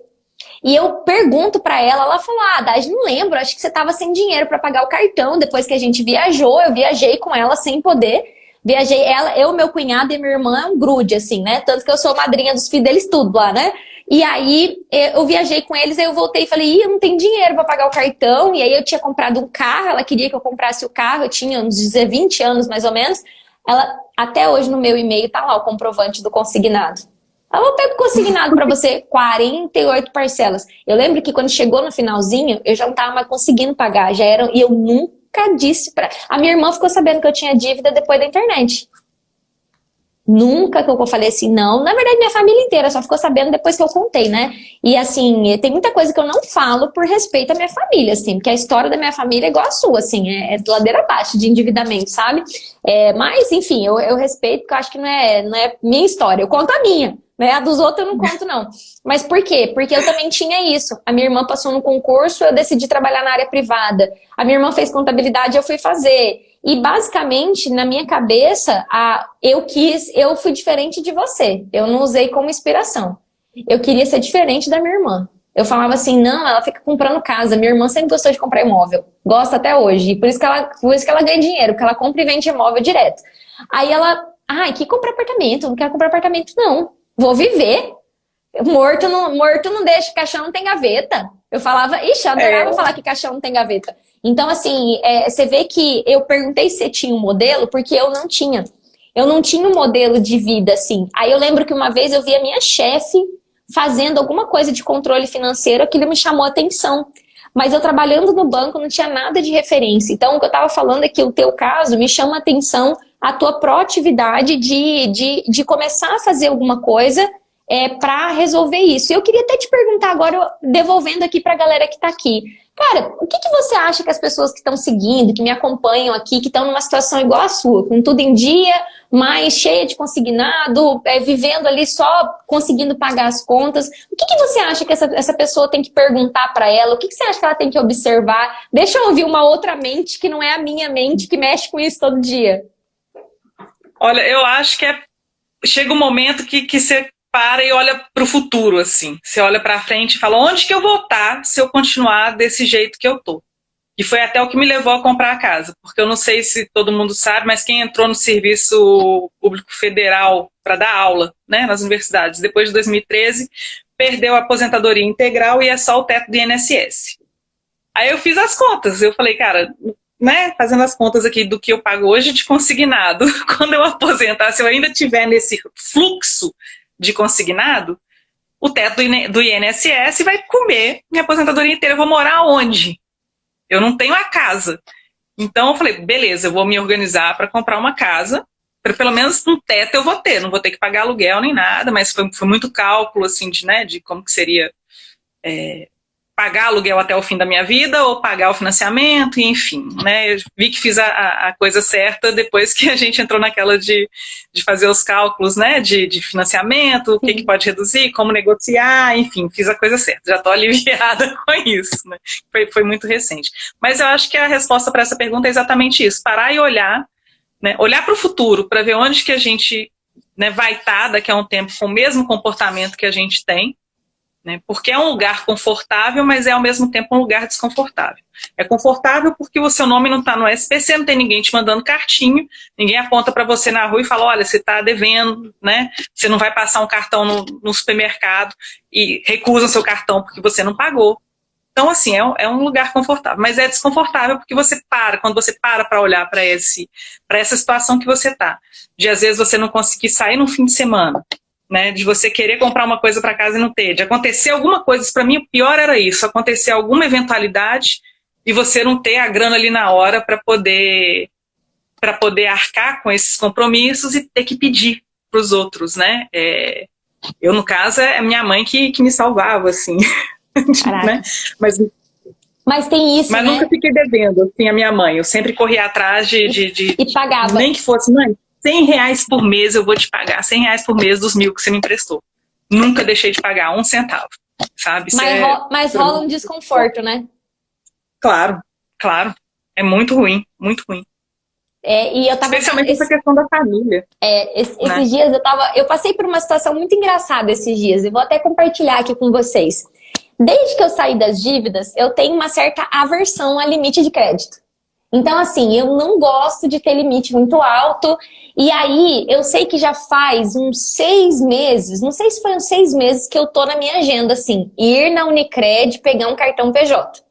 E eu pergunto pra ela, ela falou, Daj, não lembro, acho que você tava sem dinheiro pra pagar o cartão. Depois que a gente viajou, eu viajei com ela sem poder. Viajei, ela, eu, meu cunhado e minha irmã é um grude, assim, né? Tanto que eu sou madrinha dos filhos deles tudo lá, né? E aí eu viajei com eles, aí eu voltei e falei, eu não tenho dinheiro pra pagar o cartão. E aí eu tinha comprado um carro, ela queria que eu comprasse o carro, eu tinha uns 20 anos mais ou menos. Ela, até hoje no meu e-mail tá lá o comprovante do consignado. Ela, eu pego consignado pra você, 48 parcelas. Eu lembro que quando chegou no finalzinho, eu já não tava mais conseguindo pagar, já eram, e eu nunca disse pra... A minha irmã ficou sabendo que eu tinha dívida depois da internet. Nunca que eu falei assim, não. Na verdade, minha família inteira só ficou sabendo depois que eu contei, né? E assim, tem muita coisa que eu não falo por respeito à minha família, assim, porque a história da minha família é igual a sua, assim, é de ladeira abaixo de endividamento, sabe? Mas, enfim, eu respeito, porque eu acho que não é minha história, eu conto a minha. Né? A dos outros eu não conto, não. Mas por quê? Porque eu também tinha isso. A minha irmã passou no concurso, eu decidi trabalhar na área privada. A minha irmã fez contabilidade, eu fui fazer. E basicamente, na minha cabeça, eu fui diferente de você. Eu não usei como inspiração. Eu queria ser diferente da minha irmã. Eu falava assim, não, ela fica comprando casa. Minha irmã sempre gostou de comprar imóvel. Gosta até hoje. E por isso que ela ganha dinheiro, porque ela compra e vende imóvel direto. Aí ela, que comprar apartamento? Não quero comprar apartamento, não. Vou viver. Morto não deixa, caixão não tem gaveta. Eu falava, ixi, eu adorava falar que caixão não tem gaveta. Então, assim, você vê que eu perguntei se tinha um modelo, porque eu não tinha. Eu não tinha um modelo de vida, assim. Aí eu lembro que uma vez eu vi a minha chefe fazendo alguma coisa de controle financeiro, aquilo me chamou a atenção. Mas eu trabalhando no banco não tinha nada de referência. Então, o que eu estava falando é que o teu caso me chama a atenção a tua proatividade de começar a fazer alguma coisa para resolver isso. Eu queria até te perguntar agora, devolvendo aqui para a galera que está aqui. Cara, o que você acha que as pessoas que estão seguindo, que me acompanham aqui, que estão numa situação igual a sua, com tudo em dia, mas cheia de consignado, vivendo ali só conseguindo pagar as contas, o que você acha que essa pessoa tem que perguntar para ela? O que você acha que ela tem que observar? Deixa eu ouvir uma outra mente que não é a minha mente, que mexe com isso todo dia. Olha, eu acho que chega um momento que você para e olha para o futuro, assim. Você olha para frente e fala, onde que eu vou estar se eu continuar desse jeito que eu tô? E foi até o que me levou a comprar a casa. Porque eu não sei se todo mundo sabe, mas quem entrou no Serviço Público Federal para dar aula, né, nas universidades, depois de 2013, perdeu a aposentadoria integral e é só o teto do INSS. Aí eu fiz as contas. Eu falei, cara, né, fazendo as contas aqui do que eu pago hoje de consignado, quando eu aposentar, se eu ainda tiver nesse fluxo de consignado, o teto do INSS vai comer minha aposentadoria inteira. Eu vou morar onde? Eu não tenho a casa. Então eu falei, beleza, eu vou me organizar para comprar uma casa, para pelo menos um teto eu vou ter, não vou ter que pagar aluguel nem nada, mas foi muito cálculo assim, de como que seria pagar aluguel até o fim da minha vida ou pagar o financiamento, e enfim, né? Eu vi que fiz a coisa certa depois que a gente entrou naquela de fazer os cálculos, né? De financiamento, o que pode reduzir, como negociar, enfim, fiz a coisa certa. Já estou aliviada com isso, né? Foi muito recente. Mas eu acho que a resposta para essa pergunta é exatamente isso, parar e olhar, né? Olhar para o futuro, para ver onde que a gente, né, vai estar daqui a um tempo com o mesmo comportamento que a gente tem, né? Porque é um lugar confortável, mas é ao mesmo tempo um lugar desconfortável. É confortável porque o seu nome não está no SPC, não tem ninguém te mandando cartinha, ninguém aponta para você na rua e fala, olha, você está devendo, né? Você não vai passar um cartão no supermercado e recusa o seu cartão porque você não pagou. Então, assim, é um lugar confortável, mas é desconfortável porque quando você para olhar para essa situação que você está, de às vezes você não conseguir sair no fim de semana, né? De você querer comprar uma coisa para casa e não ter. De acontecer alguma coisa, para mim o pior era isso, acontecer alguma eventualidade e você não ter a grana ali na hora para poder arcar com esses compromissos e ter que pedir para os outros, né? Eu, no caso, é a minha mãe que me salvava, assim. Né? Mas tem isso, mas né? nunca fiquei devendo, assim, a minha mãe. Eu sempre corria atrás de E pagava. Nem que fosse, mãe, R$100 por mês eu vou te pagar. R$100 por mês dos 1.000 que você me emprestou. Nunca deixei de pagar 1 centavo, sabe? Mas rola um desconforto, né? Claro, claro. É muito ruim, muito ruim. E eu tava especialmente essa questão da família. Esses dias eu passei por uma situação muito engraçada esses dias. Eu vou até compartilhar aqui com vocês. Desde que eu saí das dívidas, eu tenho uma certa aversão a limite de crédito. Então, assim, eu não gosto de ter limite muito alto. E aí, eu sei que já faz uns 6 meses, não sei se foi uns 6 meses que eu tô na minha agenda, assim, ir na Unicred pegar um cartão PJ.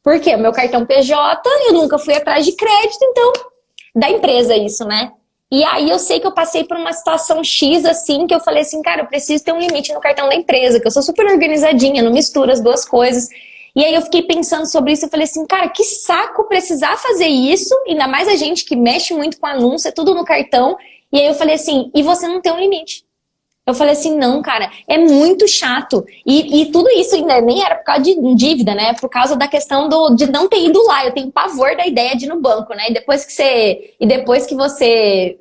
Por quê? O meu cartão PJ, eu nunca fui atrás de crédito, então, da empresa isso, né? E aí eu sei que eu passei por uma situação X, assim, que eu falei assim, cara, eu preciso ter um limite no cartão da empresa, que eu sou super organizadinha, não misturo as duas coisas. E aí eu fiquei pensando sobre isso e falei assim, cara, que saco precisar fazer isso, ainda mais a gente que mexe muito com anúncio, é tudo no cartão. E aí eu falei assim, e você não tem um limite. Eu falei assim, não, cara, é muito chato. E tudo isso ainda nem era por causa de dívida, né? Por causa da questão de não ter ido lá. Eu tenho pavor da ideia de ir no banco, né? E depois que você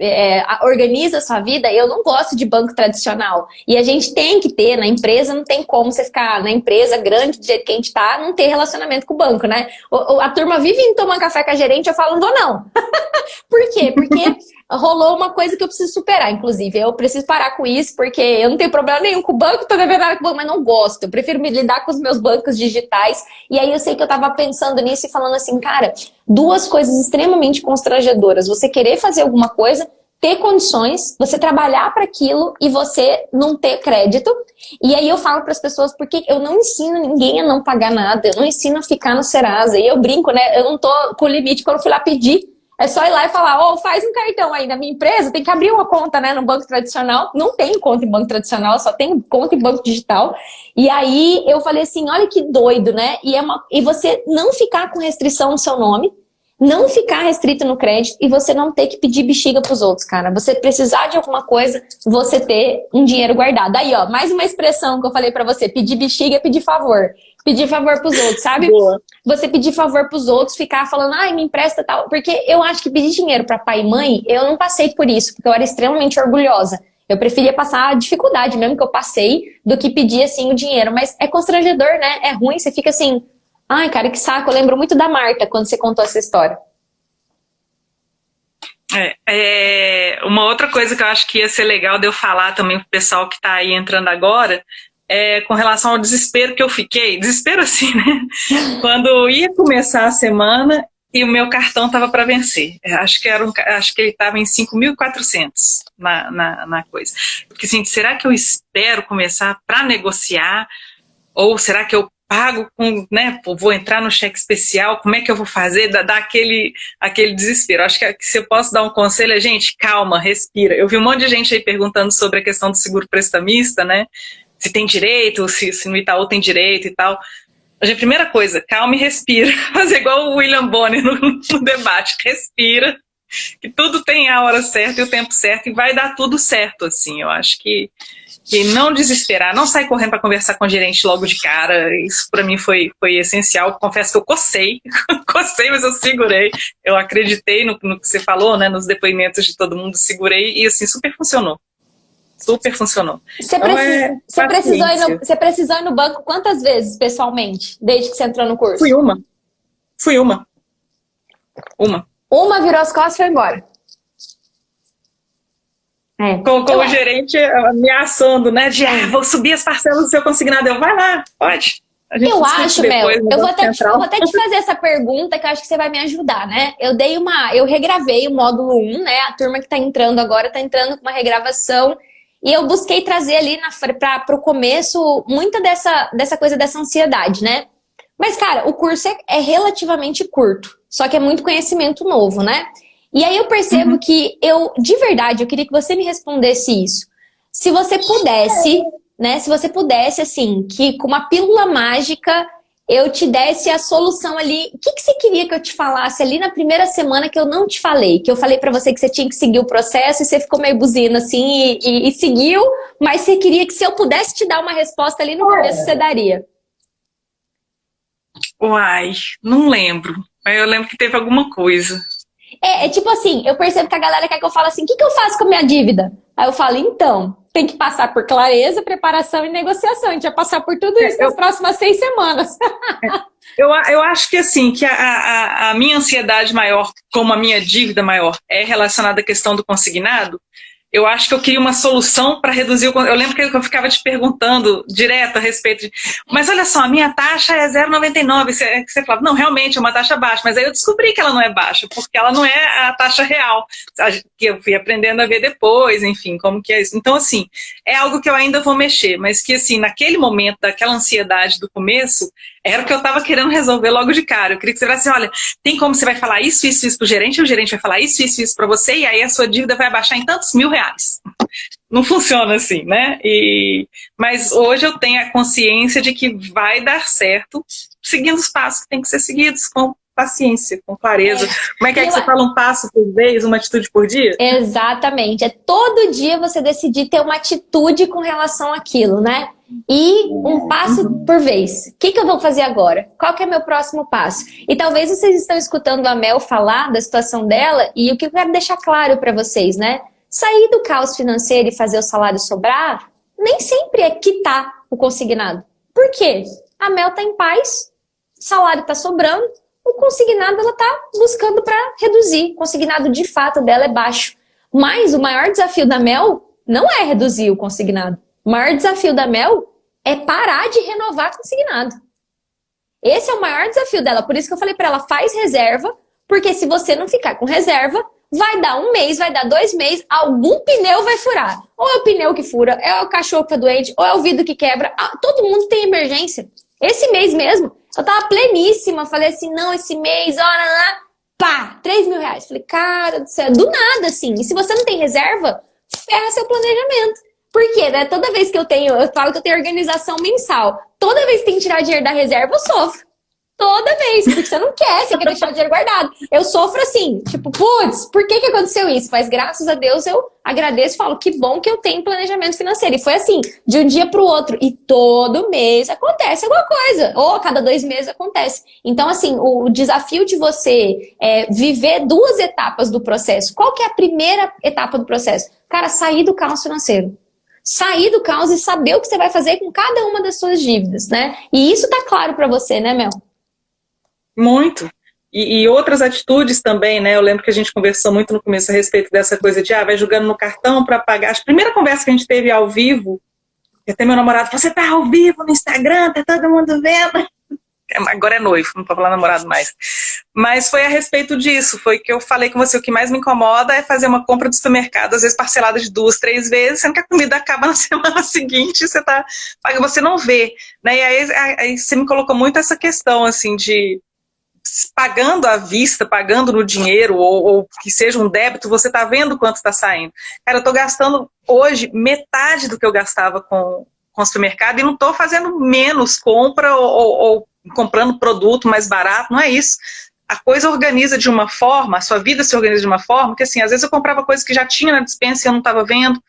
organiza a sua vida, eu não gosto de banco tradicional. E a gente tem que ter, na empresa, não tem como você ficar na empresa grande, do jeito que a gente tá, não ter relacionamento com o banco, né? A turma vive indo tomar café com a gerente, eu falo, não vou não. Por quê? Porque rolou uma coisa que eu preciso superar, inclusive. Eu preciso parar com isso, porque eu não tenho problema nenhum com o banco, tô devendo nada com o banco, mas não gosto. Eu prefiro me lidar com os meus bancos digitais. E aí eu sei que eu tava pensando nisso e falando assim, cara, 2 coisas extremamente constrangedoras. Você querer fazer alguma coisa, ter condições, você trabalhar para aquilo e você não ter crédito. E aí eu falo para as pessoas, porque eu não ensino ninguém a não pagar nada, eu não ensino a ficar no Serasa. E eu brinco, né? Eu não tô com limite quando eu fui lá pedir. É só ir lá e falar, faz um cartão aí na minha empresa, tem que abrir uma conta, né, no banco tradicional. Não tem conta em banco tradicional, só tem conta em banco digital. E aí eu falei assim, olha que doido, né? E você não ficar com restrição no seu nome, não ficar restrito no crédito e você não ter que pedir bexiga pros outros, cara. Você precisar de alguma coisa, você ter um dinheiro guardado. Aí, ó, mais uma expressão que eu falei pra você, pedir bexiga é pedir favor. Pedir favor pros outros, sabe? Boa. Você pedir favor pros outros, ficar falando, ai, me empresta tal. Porque eu acho que pedir dinheiro pra pai e mãe, eu não passei por isso, porque eu era extremamente orgulhosa. Eu preferia passar a dificuldade mesmo que eu passei, do que pedir, assim, o dinheiro. Mas é constrangedor, né? É ruim, você fica assim, ai, cara, que saco. Eu lembro muito da Marta, quando você contou essa história. Uma outra coisa que eu acho que ia ser legal de eu falar também pro pessoal que tá aí entrando agora, com relação ao desespero que eu fiquei, desespero assim, né? Quando ia começar a semana e o meu cartão estava para vencer. Acho que ele estava em 5.400 na coisa. Porque assim, será que eu espero começar para negociar? Ou será que eu pago com, né? Vou entrar no cheque especial, como é que eu vou fazer? Dá aquele desespero. Acho que se eu posso dar um conselho, gente, calma, respira. Eu vi um monte de gente aí perguntando sobre a questão do seguro prestamista, né? Se tem direito, se no Itaú tem direito e tal. A primeira coisa, calma e respira. Fazer igual o William Bonner no debate. Respira, que tudo tem a hora certa e o tempo certo e vai dar tudo certo, assim. Eu acho que não desesperar, não sair correndo para conversar com o gerente logo de cara. Isso para mim foi essencial. Confesso que eu cocei, mas eu segurei. Eu acreditei no que você falou, né, nos depoimentos de todo mundo, segurei e assim, super funcionou. Super funcionou. Você precisou ir no banco quantas vezes, pessoalmente, desde que você entrou no curso? Fui uma. Uma virou as costas e foi embora. Com o gerente ameaçando, né? Vou subir as parcelas do seu consignado. Vai lá, pode. Eu acho, depois, Mel, eu vou até te fazer essa pergunta que eu acho que você vai me ajudar, né? Eu regravei o módulo 1, né? A turma que tá entrando agora tá entrando com uma regravação. E eu busquei trazer ali para o começo muita dessa coisa dessa ansiedade, né? Mas, cara, o curso é relativamente curto, só que é muito conhecimento novo, né? E aí eu percebo que de verdade, eu queria que você me respondesse isso. Se você pudesse, né? Se você pudesse, assim, que com uma pílula mágica eu te desse a solução ali. O que que você queria que eu te falasse ali na primeira semana que eu não te falei? Que eu falei pra você que você tinha que seguir o processo e você ficou meio buzina assim e seguiu, mas você queria que se eu pudesse te dar uma resposta ali no começo, você daria. Uai, não lembro. Mas eu lembro que teve alguma coisa. É tipo assim, eu percebo que a galera quer que eu fale assim, o que que eu faço com a minha dívida? Aí eu falo, então, tem que passar por clareza, preparação e negociação. A gente vai passar por tudo isso nas próximas 6 semanas. Eu acho que assim, que a minha ansiedade maior, como a minha dívida maior, é relacionada à questão do consignado. Eu acho que eu queria uma solução para reduzir o... Eu lembro que eu ficava te perguntando direto a respeito de... Mas olha só, a minha taxa é 0,99. Você falava, não, realmente é uma taxa baixa. Mas aí eu descobri que ela não é baixa, porque ela não é a taxa real. Que eu fui aprendendo a ver depois, enfim, como que é isso. Então, assim, é algo que eu ainda vou mexer. Mas que, assim, naquele momento, daquela ansiedade do começo, era o que eu estava querendo resolver logo de cara. Eu queria que você falasse, olha, tem como você vai falar isso, isso, isso pro gerente, e o gerente vai falar isso, isso, isso para você, e aí a sua dívida vai abaixar em tantos mil reais. Não funciona assim, né? Mas hoje eu tenho a consciência de que vai dar certo, seguindo os passos que têm que ser seguidos, com paciência, com clareza. Como é que você fala, um passo por vez, uma atitude por dia? Exatamente. É todo dia você decidir ter uma atitude com relação àquilo, né? E um passo por vez. O que que eu vou fazer agora? Qual que é o meu próximo passo? E talvez vocês estão escutando a Mel falar da situação dela, e o que eu quero deixar claro para vocês, né? Sair do caos financeiro e fazer o salário sobrar, nem sempre é quitar o consignado. Por quê? A Mel tá em paz, o salário tá sobrando, o consignado ela tá buscando para reduzir. O consignado de fato dela é baixo. Mas o maior desafio da Mel não é reduzir o consignado. O maior desafio da Mel é parar de renovar consignado. Esse é o maior desafio dela. Por isso que eu falei para ela, faz reserva, porque se você não ficar com reserva, vai dar 1 mês, vai dar 2 meses, algum pneu vai furar. Ou é o pneu que fura, é o cachorro que tá doente, ou é o vidro que quebra. Todo mundo tem emergência. Esse mês mesmo, eu tava pleníssima. Falei assim, não, esse mês, pá, 3 mil reais. Falei, cara do céu, do nada assim. E se você não tem reserva, ferra seu planejamento. Por quê, né? Toda vez que eu falo que eu tenho organização mensal. Toda vez que tem que tirar dinheiro da reserva, eu sofro. Toda vez, porque você não quer, você quer deixar o dinheiro guardado. Eu sofro assim, tipo, putz, por que que aconteceu isso? Mas graças a Deus eu agradeço e falo, que bom que eu tenho planejamento financeiro. E foi assim, de um dia pro outro. E todo mês acontece alguma coisa. Ou a cada 2 meses acontece. Então, assim, o desafio de você viver 2 etapas do processo. Qual que é a primeira etapa do processo? Cara, sair do caos financeiro. Sair do caos e saber o que você vai fazer com cada uma das suas dívidas, né? E isso tá claro pra você, né, Mel? Muito. E outras atitudes também, né? Eu lembro que a gente conversou muito no começo a respeito dessa coisa de, vai jogando no cartão para pagar. A primeira conversa que a gente teve ao vivo, até meu namorado, você tá ao vivo no Instagram, tá todo mundo vendo. Agora é noivo, não pode falar namorado mais. Mas foi a respeito disso, foi que eu falei com você, o que mais me incomoda é fazer uma compra do supermercado, às vezes parcelada de 2, 3 vezes, sendo que a comida acaba na semana seguinte, você não vê. Né? E aí você me colocou muito essa questão, assim, de pagando à vista, pagando no dinheiro, ou que seja um débito, você está vendo quanto está saindo. Cara, eu estou gastando hoje metade do que eu gastava com o supermercado e não estou fazendo menos compra ou comprando produto mais barato, não é isso. A coisa organiza de uma forma, a sua vida se organiza de uma forma que, assim, às vezes eu comprava coisas que já tinha na despensa e eu não estava vendo.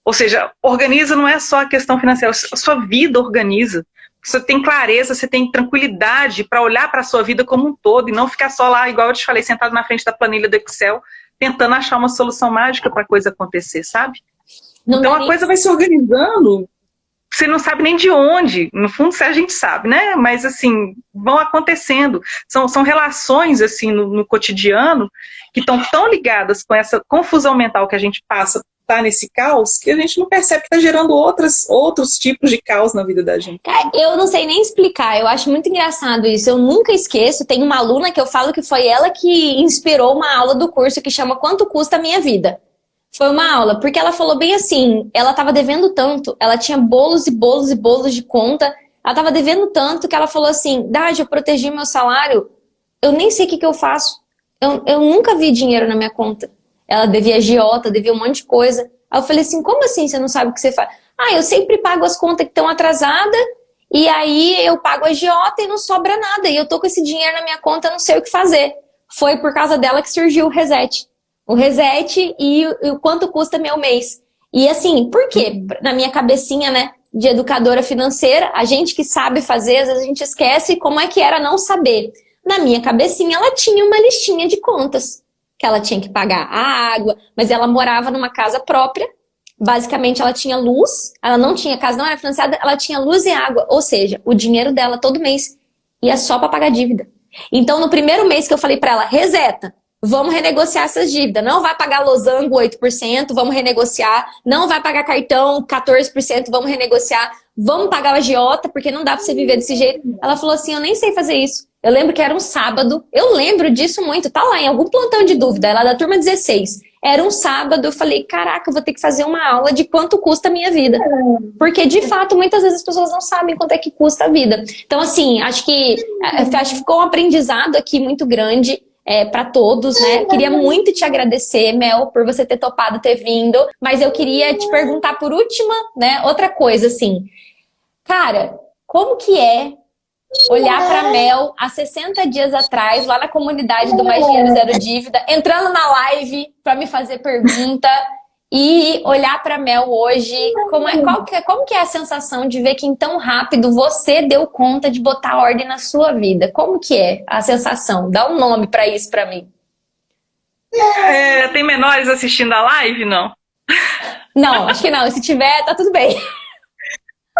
Ou seja, organiza não é só a questão financeira, a sua vida organiza. Você tem clareza, você tem tranquilidade para olhar para a sua vida como um todo e não ficar só lá, igual eu te falei, sentado na frente da planilha do Excel, tentando achar uma solução mágica para a coisa acontecer, sabe? Então a coisa vai se organizando, você não sabe nem de onde, no fundo a gente sabe, né? Mas assim, vão acontecendo. São relações assim no cotidiano que estão tão ligadas com essa confusão mental que a gente passa, tá nesse caos, que a gente não percebe que tá gerando outros tipos de caos na vida da gente. Cara, eu não sei nem explicar, eu acho muito engraçado isso, eu nunca esqueço, tem uma aluna que eu falo que foi ela que inspirou uma aula do curso que chama Quanto Custa a Minha Vida? Foi uma aula, porque ela falou bem assim, ela tava devendo tanto, ela tinha bolos e bolos e bolos de conta, ela tava devendo tanto que ela falou assim, Dade, eu protegi meu salário, eu nem sei o que eu faço, eu nunca vi dinheiro na minha conta. Ela devia agiota, devia um monte de coisa. Aí eu falei assim, como assim você não sabe o que você faz? Ah, eu sempre pago as contas que estão atrasadas, e aí eu pago a agiota e não sobra nada. E eu tô com esse dinheiro na minha conta, não sei o que fazer. Foi por causa dela que surgiu o Reset. O Reset e o quanto custa meu mês. E assim, por quê? Na minha cabecinha, né, de educadora financeira, a gente que sabe fazer, às vezes a gente esquece como é que era não saber. Na minha cabecinha, ela tinha uma listinha de contas. Que ela tinha que pagar a água, mas ela morava numa casa própria. Basicamente, ela tinha luz, ela não tinha casa, não era financiada, ela tinha luz e água. Ou seja, o dinheiro dela todo mês ia só para pagar dívida. Então, no primeiro mês que eu falei para ela, reseta, vamos renegociar essas dívidas. Não vai pagar losango 8%, vamos renegociar. Não vai pagar cartão 14%, vamos renegociar. Vamos pagar o agiota, porque não dá para você viver desse jeito. Ela falou assim, eu nem sei fazer isso. Eu lembro que era um sábado, eu lembro disso muito, tá lá em algum plantão de dúvida, ela é da turma 16. Era um sábado, eu falei, caraca, eu vou ter que fazer uma aula de quanto custa a minha vida. Porque, de fato, muitas vezes as pessoas não sabem quanto é que custa a vida. Então, assim, acho que ficou um aprendizado aqui muito grande para todos, né? Queria muito te agradecer, Mel, por você ter topado, ter vindo. Mas eu queria te perguntar por última, né? Outra coisa, assim. Cara, como que é olhar para Mel há 60 dias atrás, lá na comunidade do Mais Dinheiro Zero Dívida, entrando na live para me fazer pergunta e olhar para Mel hoje, como que é a sensação de ver que em tão rápido você deu conta de botar ordem na sua vida? Como que é a sensação? Dá um nome para isso para mim. Tem menores assistindo a live, não? Não, acho que não. Se tiver, tá tudo bem.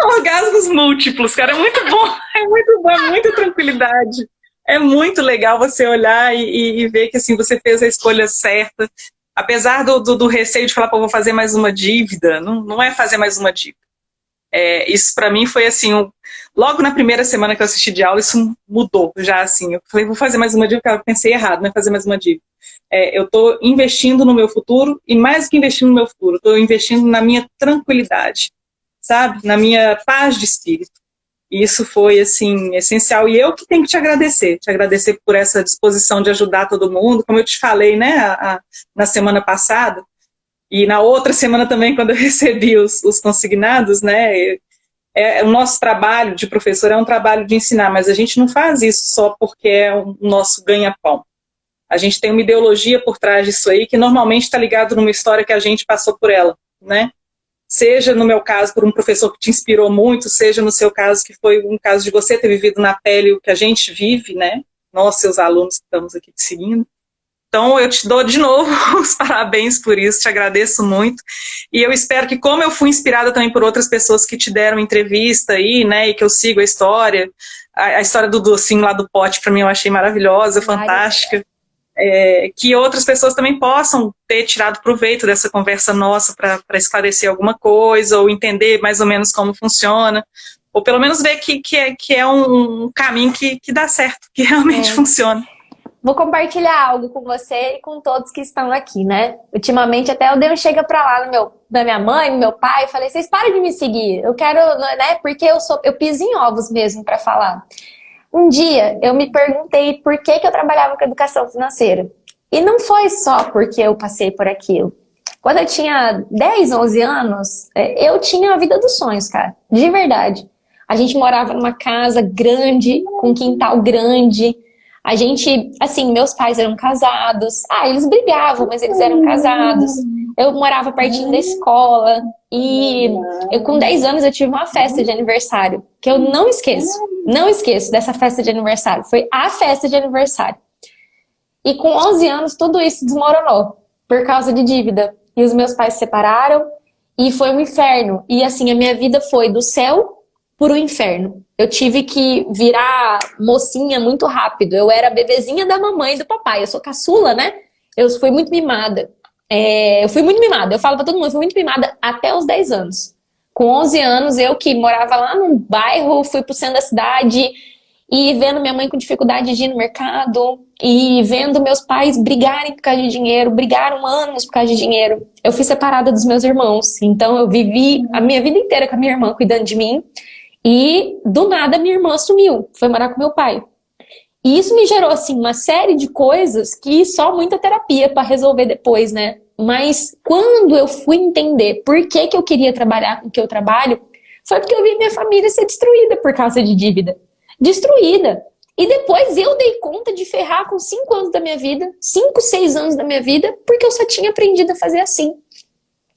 Orgasmos múltiplos, cara, é muito bom, é muito bom, é muita tranquilidade. É muito legal você olhar e ver que assim, você fez a escolha certa. Apesar do receio de falar, pô, vou fazer mais uma dívida, não é fazer mais uma dívida. Isso para mim foi assim, logo na primeira semana que eu assisti de aula, isso mudou já assim. Eu falei, vou fazer mais uma dívida, eu pensei errado, não é fazer mais uma dívida. Eu estou investindo no meu futuro, e mais do que investindo no meu futuro, estou investindo na minha tranquilidade, sabe? Na minha paz de espírito. E isso foi, assim, essencial. E eu que tenho que te agradecer por essa disposição de ajudar todo mundo, como eu te falei, né, na semana passada, e na outra semana também, quando eu recebi os consignados, né, o nosso trabalho de professor é um trabalho de ensinar, mas a gente não faz isso só porque é o nosso ganha-pão. A gente tem uma ideologia por trás disso aí, que normalmente está ligado numa história que a gente passou por ela, né? Seja no meu caso por um professor que te inspirou muito, seja no seu caso que foi um caso de você ter vivido na pele o que a gente vive, né? Nós, seus alunos que estamos aqui te seguindo. Então eu te dou de novo os parabéns por isso, te agradeço muito. E eu espero que, como eu fui inspirada também por outras pessoas que te deram entrevista aí, né? E que eu sigo a história do docinho lá do pote, para mim eu achei maravilhosa, fantástica. Que outras pessoas também possam ter tirado proveito dessa conversa nossa para esclarecer alguma coisa, ou entender mais ou menos como funciona, ou pelo menos ver que é um caminho que dá certo, que realmente funciona. Vou compartilhar algo com você e com todos que estão aqui, né? Ultimamente até eu dei um chega pra lá da minha mãe, do meu pai, falei, vocês parem de me seguir, eu quero, né? Porque eu piso em ovos mesmo para falar. Um dia eu me perguntei por que eu trabalhava com educação financeira. E não foi só porque eu passei por aquilo. Quando eu tinha 10, 11 anos, eu tinha a vida dos sonhos, cara. De verdade. A gente morava numa casa grande, com um quintal grande. A gente, assim, meus pais eram casados. Eles brigavam, mas eles eram casados. Eu morava pertinho da escola. E eu, com 10 anos, eu tive uma festa de aniversário, que eu não esqueço. Não esqueço dessa festa de aniversário. Foi a festa de aniversário. E com 11 anos, tudo isso desmoronou por causa de dívida. E os meus pais se separaram e foi um inferno. E assim, a minha vida foi do céu pro inferno. Eu tive que virar mocinha muito rápido. Eu era bebezinha da mamãe e do papai. Eu sou caçula, né? Eu fui muito mimada. Eu fui muito mimada. Eu falo pra todo mundo, eu fui muito mimada até os 10 anos. Com 11 anos, eu que morava lá num bairro, fui pro centro da cidade e vendo minha mãe com dificuldade de ir no mercado e vendo meus pais brigarem por causa de dinheiro, brigaram anos por causa de dinheiro. Eu fui separada dos meus irmãos, então eu vivi a minha vida inteira com a minha irmã cuidando de mim e do nada minha irmã sumiu, foi morar com meu pai. E isso me gerou assim uma série de coisas que só muita terapia para resolver depois, né? Mas quando eu fui entender por que que eu queria trabalhar com o que eu trabalho, foi porque eu vi minha família ser destruída por causa de dívida. Destruída. E depois eu dei conta de ferrar com 5 anos da minha vida, 5, 6 anos da minha vida, porque eu só tinha aprendido a fazer assim.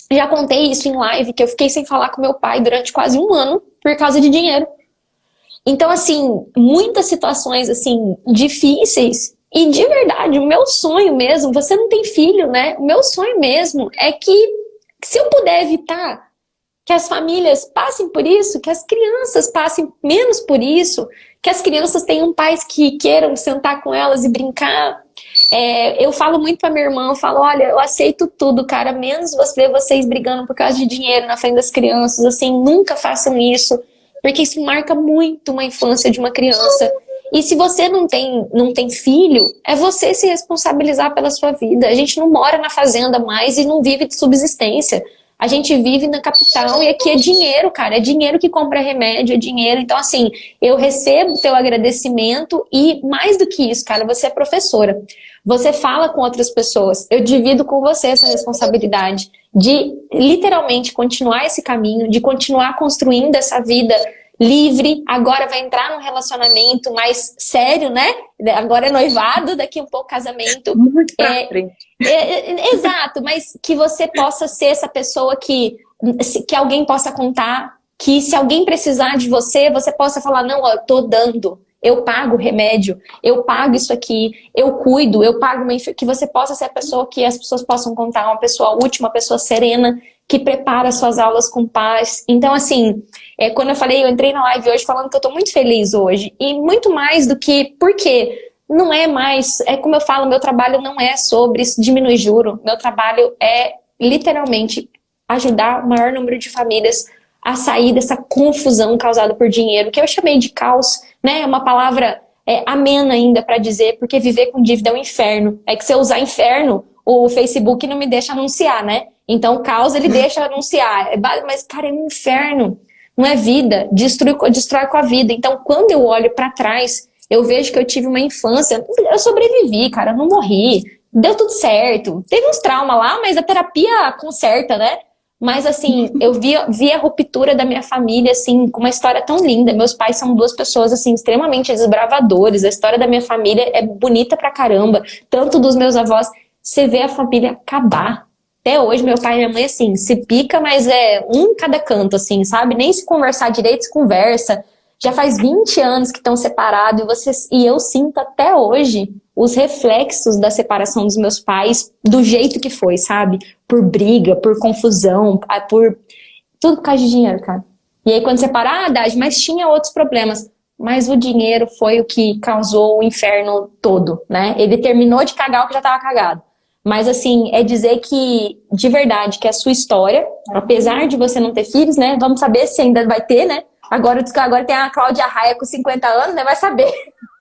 Já contei isso em live, que eu fiquei sem falar com meu pai durante quase 1 ano por causa de dinheiro. Então, assim, muitas situações, assim, difíceis. E de verdade, o meu sonho mesmo, você não tem filho, né? O meu sonho mesmo é que, se eu puder evitar que as famílias passem por isso, que as crianças passem menos por isso, que as crianças tenham pais que queiram sentar com elas e brincar. Eu falo muito pra minha irmã, eu falo, olha, eu aceito tudo, cara, menos vocês brigando por causa de dinheiro na frente das crianças, assim, nunca façam isso, porque isso marca muito uma infância de uma criança. E se você não tem filho, é você se responsabilizar pela sua vida. A gente não mora na fazenda mais e não vive de subsistência. A gente vive na capital e aqui é dinheiro, cara. É dinheiro que compra remédio, é dinheiro. Então, assim, eu recebo teu agradecimento e, mais do que isso, cara, você é professora. Você fala com outras pessoas. Eu divido com você essa responsabilidade de, literalmente, continuar esse caminho, de continuar construindo essa vida livre. Agora vai entrar num relacionamento mais sério, né? Agora é noivado, daqui a um pouco casamento. Muito pra frente. Exato, mas que você possa ser essa pessoa que alguém possa contar, que se alguém precisar de você, você possa falar, não, ó, eu tô dando, eu pago o remédio, eu pago isso aqui, eu cuido, eu pago que você possa ser a pessoa que as pessoas possam contar, uma pessoa útil, uma pessoa serena, que prepara suas aulas com paz. Então, assim, quando eu falei, eu entrei na live hoje falando que eu tô muito feliz hoje, e muito mais do que, por quê? Não é mais, como eu falo, meu trabalho não é sobre diminuir juro. Meu trabalho é, literalmente, ajudar o maior número de famílias a sair dessa confusão causada por dinheiro, que eu chamei de caos, né? É uma palavra amena ainda para dizer, porque viver com dívida é um inferno. É que se eu usar inferno, o Facebook não me deixa anunciar, né? Então, o caos, ele deixa anunciar. Mas, cara, é um inferno. Não é vida. Destrói com a vida. Então, quando eu olho para trás, eu vejo que eu tive uma infância, eu sobrevivi, cara, eu não morri, deu tudo certo. Teve uns traumas lá, mas a terapia conserta, né? Mas assim, eu vi a ruptura da minha família, assim, com uma história tão linda. Meus pais são 2 pessoas, assim, extremamente desbravadores. A história da minha família é bonita pra caramba. Tanto dos meus avós, você vê a família acabar. Até hoje, meu pai e minha mãe, assim, se pica, mas é um em cada canto, assim, sabe? Nem se conversar direito, se conversa. Já faz 20 anos que estão separados e eu sinto até hoje os reflexos da separação dos meus pais do jeito que foi, sabe? Por briga, por confusão, por tudo por causa de dinheiro, cara. E aí quando separa, Dade, mas tinha outros problemas. Mas o dinheiro foi o que causou o inferno todo, né? Ele terminou de cagar o que já estava cagado. Mas assim, é dizer que, de verdade, que a sua história, apesar de você não ter filhos, né? Vamos saber se ainda vai ter, né? Agora tem a Cláudia Raia com 50 anos, né? Vai saber.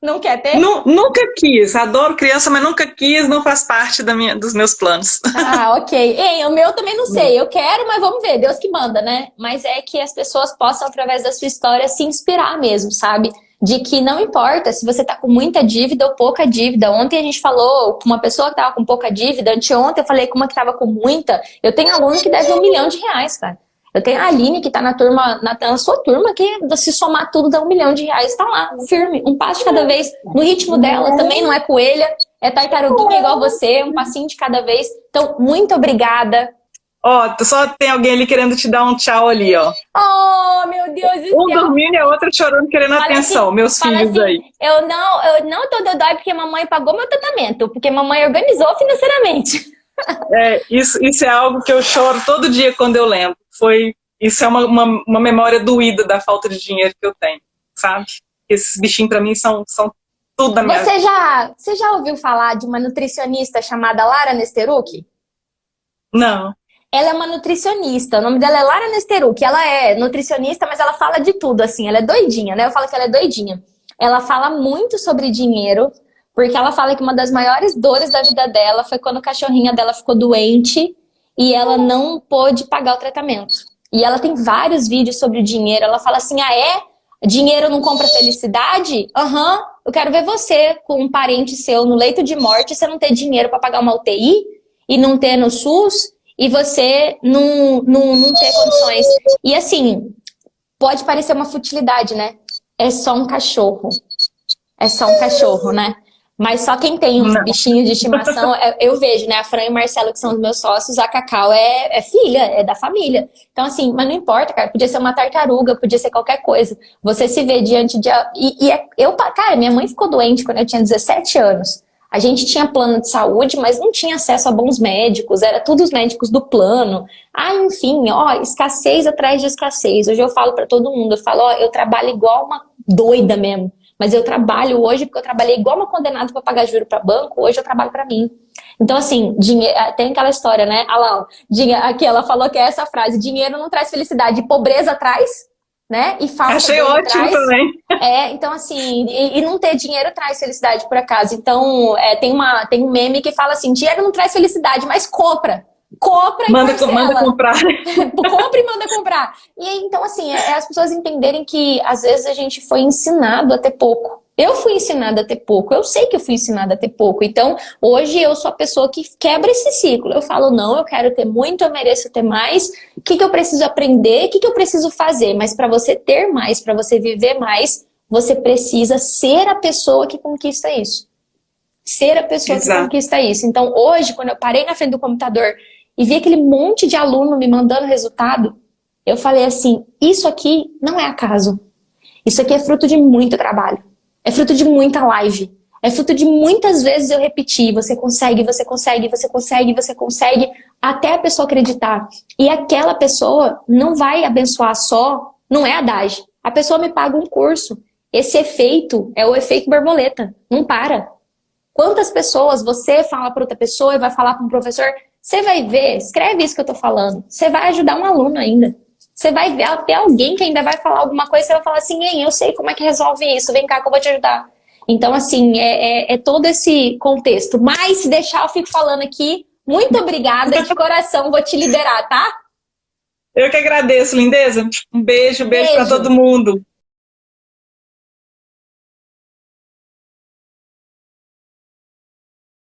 Não quer ter? Nunca quis. Adoro criança, mas nunca quis. Não faz parte dos meus planos. Ah, ok. Ei, o meu também não sei. Eu quero, mas vamos ver. Deus que manda, né? Mas é que as pessoas possam, através da sua história, se inspirar mesmo, sabe? De que não importa se você tá com muita dívida ou pouca dívida. Ontem a gente falou com uma pessoa que tava com pouca dívida. Anteontem eu falei com uma que tava com muita. Eu tenho aluno que deve R$1 milhão, cara. Eu tenho a Aline, que tá na sua turma, que se somar tudo dá R$1 milhão, tá lá, firme, um passo de cada vez, no ritmo dela, também não é coelha, é tartaruguinha igual você, um passinho de cada vez. Então, muito obrigada. Ó, só tem alguém ali querendo te dar um tchau ali, ó. Oh, meu Deus do céu. Um dormindo e a outra chorando, querendo atenção, assim, meus filhos assim, aí. Eu não tô dodói porque mamãe pagou meu tratamento, porque mamãe organizou financeiramente. Isso é algo que eu choro todo dia quando eu lembro. Isso é uma memória doída da falta de dinheiro que eu tenho, sabe? Esses bichinhos pra mim são tudo da minha vida. Você já ouviu falar de uma nutricionista chamada Lara Nesteruk? Não. Ela é uma nutricionista, o nome dela é Lara Nesteruk. Ela é nutricionista, mas ela fala de tudo, assim. Ela é doidinha, né? Eu falo que ela é doidinha. Ela fala muito sobre dinheiro, porque ela fala que uma das maiores dores da vida dela foi quando a cachorrinha dela ficou doente e ela não pôde pagar o tratamento. E ela tem vários vídeos sobre dinheiro. Ela fala assim, dinheiro não compra felicidade? Aham, eu quero ver você com um parente seu no leito de morte, você não ter dinheiro para pagar uma UTI e não ter no SUS e você não ter condições. E assim, pode parecer uma futilidade, né? É só um cachorro. É só um cachorro, né? Mas só quem tem um bichinho de estimação, eu vejo, né? A Fran e o Marcelo, que são os meus sócios, a Cacau é filha, é da família. Então, assim, mas não importa, cara. Podia ser uma tartaruga, podia ser qualquer coisa. Você se vê diante de... Cara, minha mãe ficou doente quando eu tinha 17 anos. A gente tinha plano de saúde, mas não tinha acesso a bons médicos. Era tudo os médicos do plano. Enfim, escassez atrás de escassez. Hoje eu falo pra todo mundo, eu falo, eu trabalho igual uma doida mesmo. Mas eu trabalho hoje, porque eu trabalhei igual uma condenada para pagar juro para banco, hoje eu trabalho para mim. Então, assim, tem aquela história, né? Aqui ela falou que é essa frase, dinheiro não traz felicidade, pobreza traz, né? E falta Achei ótimo traz. também. Então, assim, e não ter dinheiro traz felicidade, por acaso. Então, tem um meme que fala assim, dinheiro não traz felicidade, mas compra. Compra e manda comprar. Compra e manda comprar. E então, assim, as pessoas entenderem que às vezes a gente foi ensinado a ter pouco. Eu fui ensinada a ter pouco. Eu sei que eu fui ensinada a ter pouco. Então, hoje eu sou a pessoa que quebra esse ciclo. Eu falo, não, eu quero ter muito, eu mereço ter mais. O que eu preciso aprender? O que eu preciso fazer? Mas para você ter mais, para você viver mais, você precisa ser a pessoa que conquista isso. Ser a pessoa que conquista isso. Então, hoje, quando eu parei na frente do computador e vi aquele monte de aluno me mandando resultado, eu falei assim, isso aqui não é acaso. Isso aqui é fruto de muito trabalho. É fruto de muita live. É fruto de muitas vezes eu repetir, você consegue, você consegue, você consegue, você consegue, até a pessoa acreditar. E aquela pessoa não vai abençoar só, não é a DAG. A pessoa me paga um curso. Esse efeito é o efeito borboleta. Não para. Quantas pessoas você fala para outra pessoa e vai falar para um professor... Você vai ver, escreve isso que eu tô falando. Você vai ajudar um aluno ainda. Você vai ver até alguém que ainda vai falar alguma coisa, você vai falar assim, eu sei como é que resolve isso, vem cá que eu vou te ajudar. Então, assim, é todo esse contexto. Mas, se deixar, eu fico falando aqui. Muito obrigada, de coração, vou te liberar, tá? Eu que agradeço, lindeza. Um beijo para todo mundo.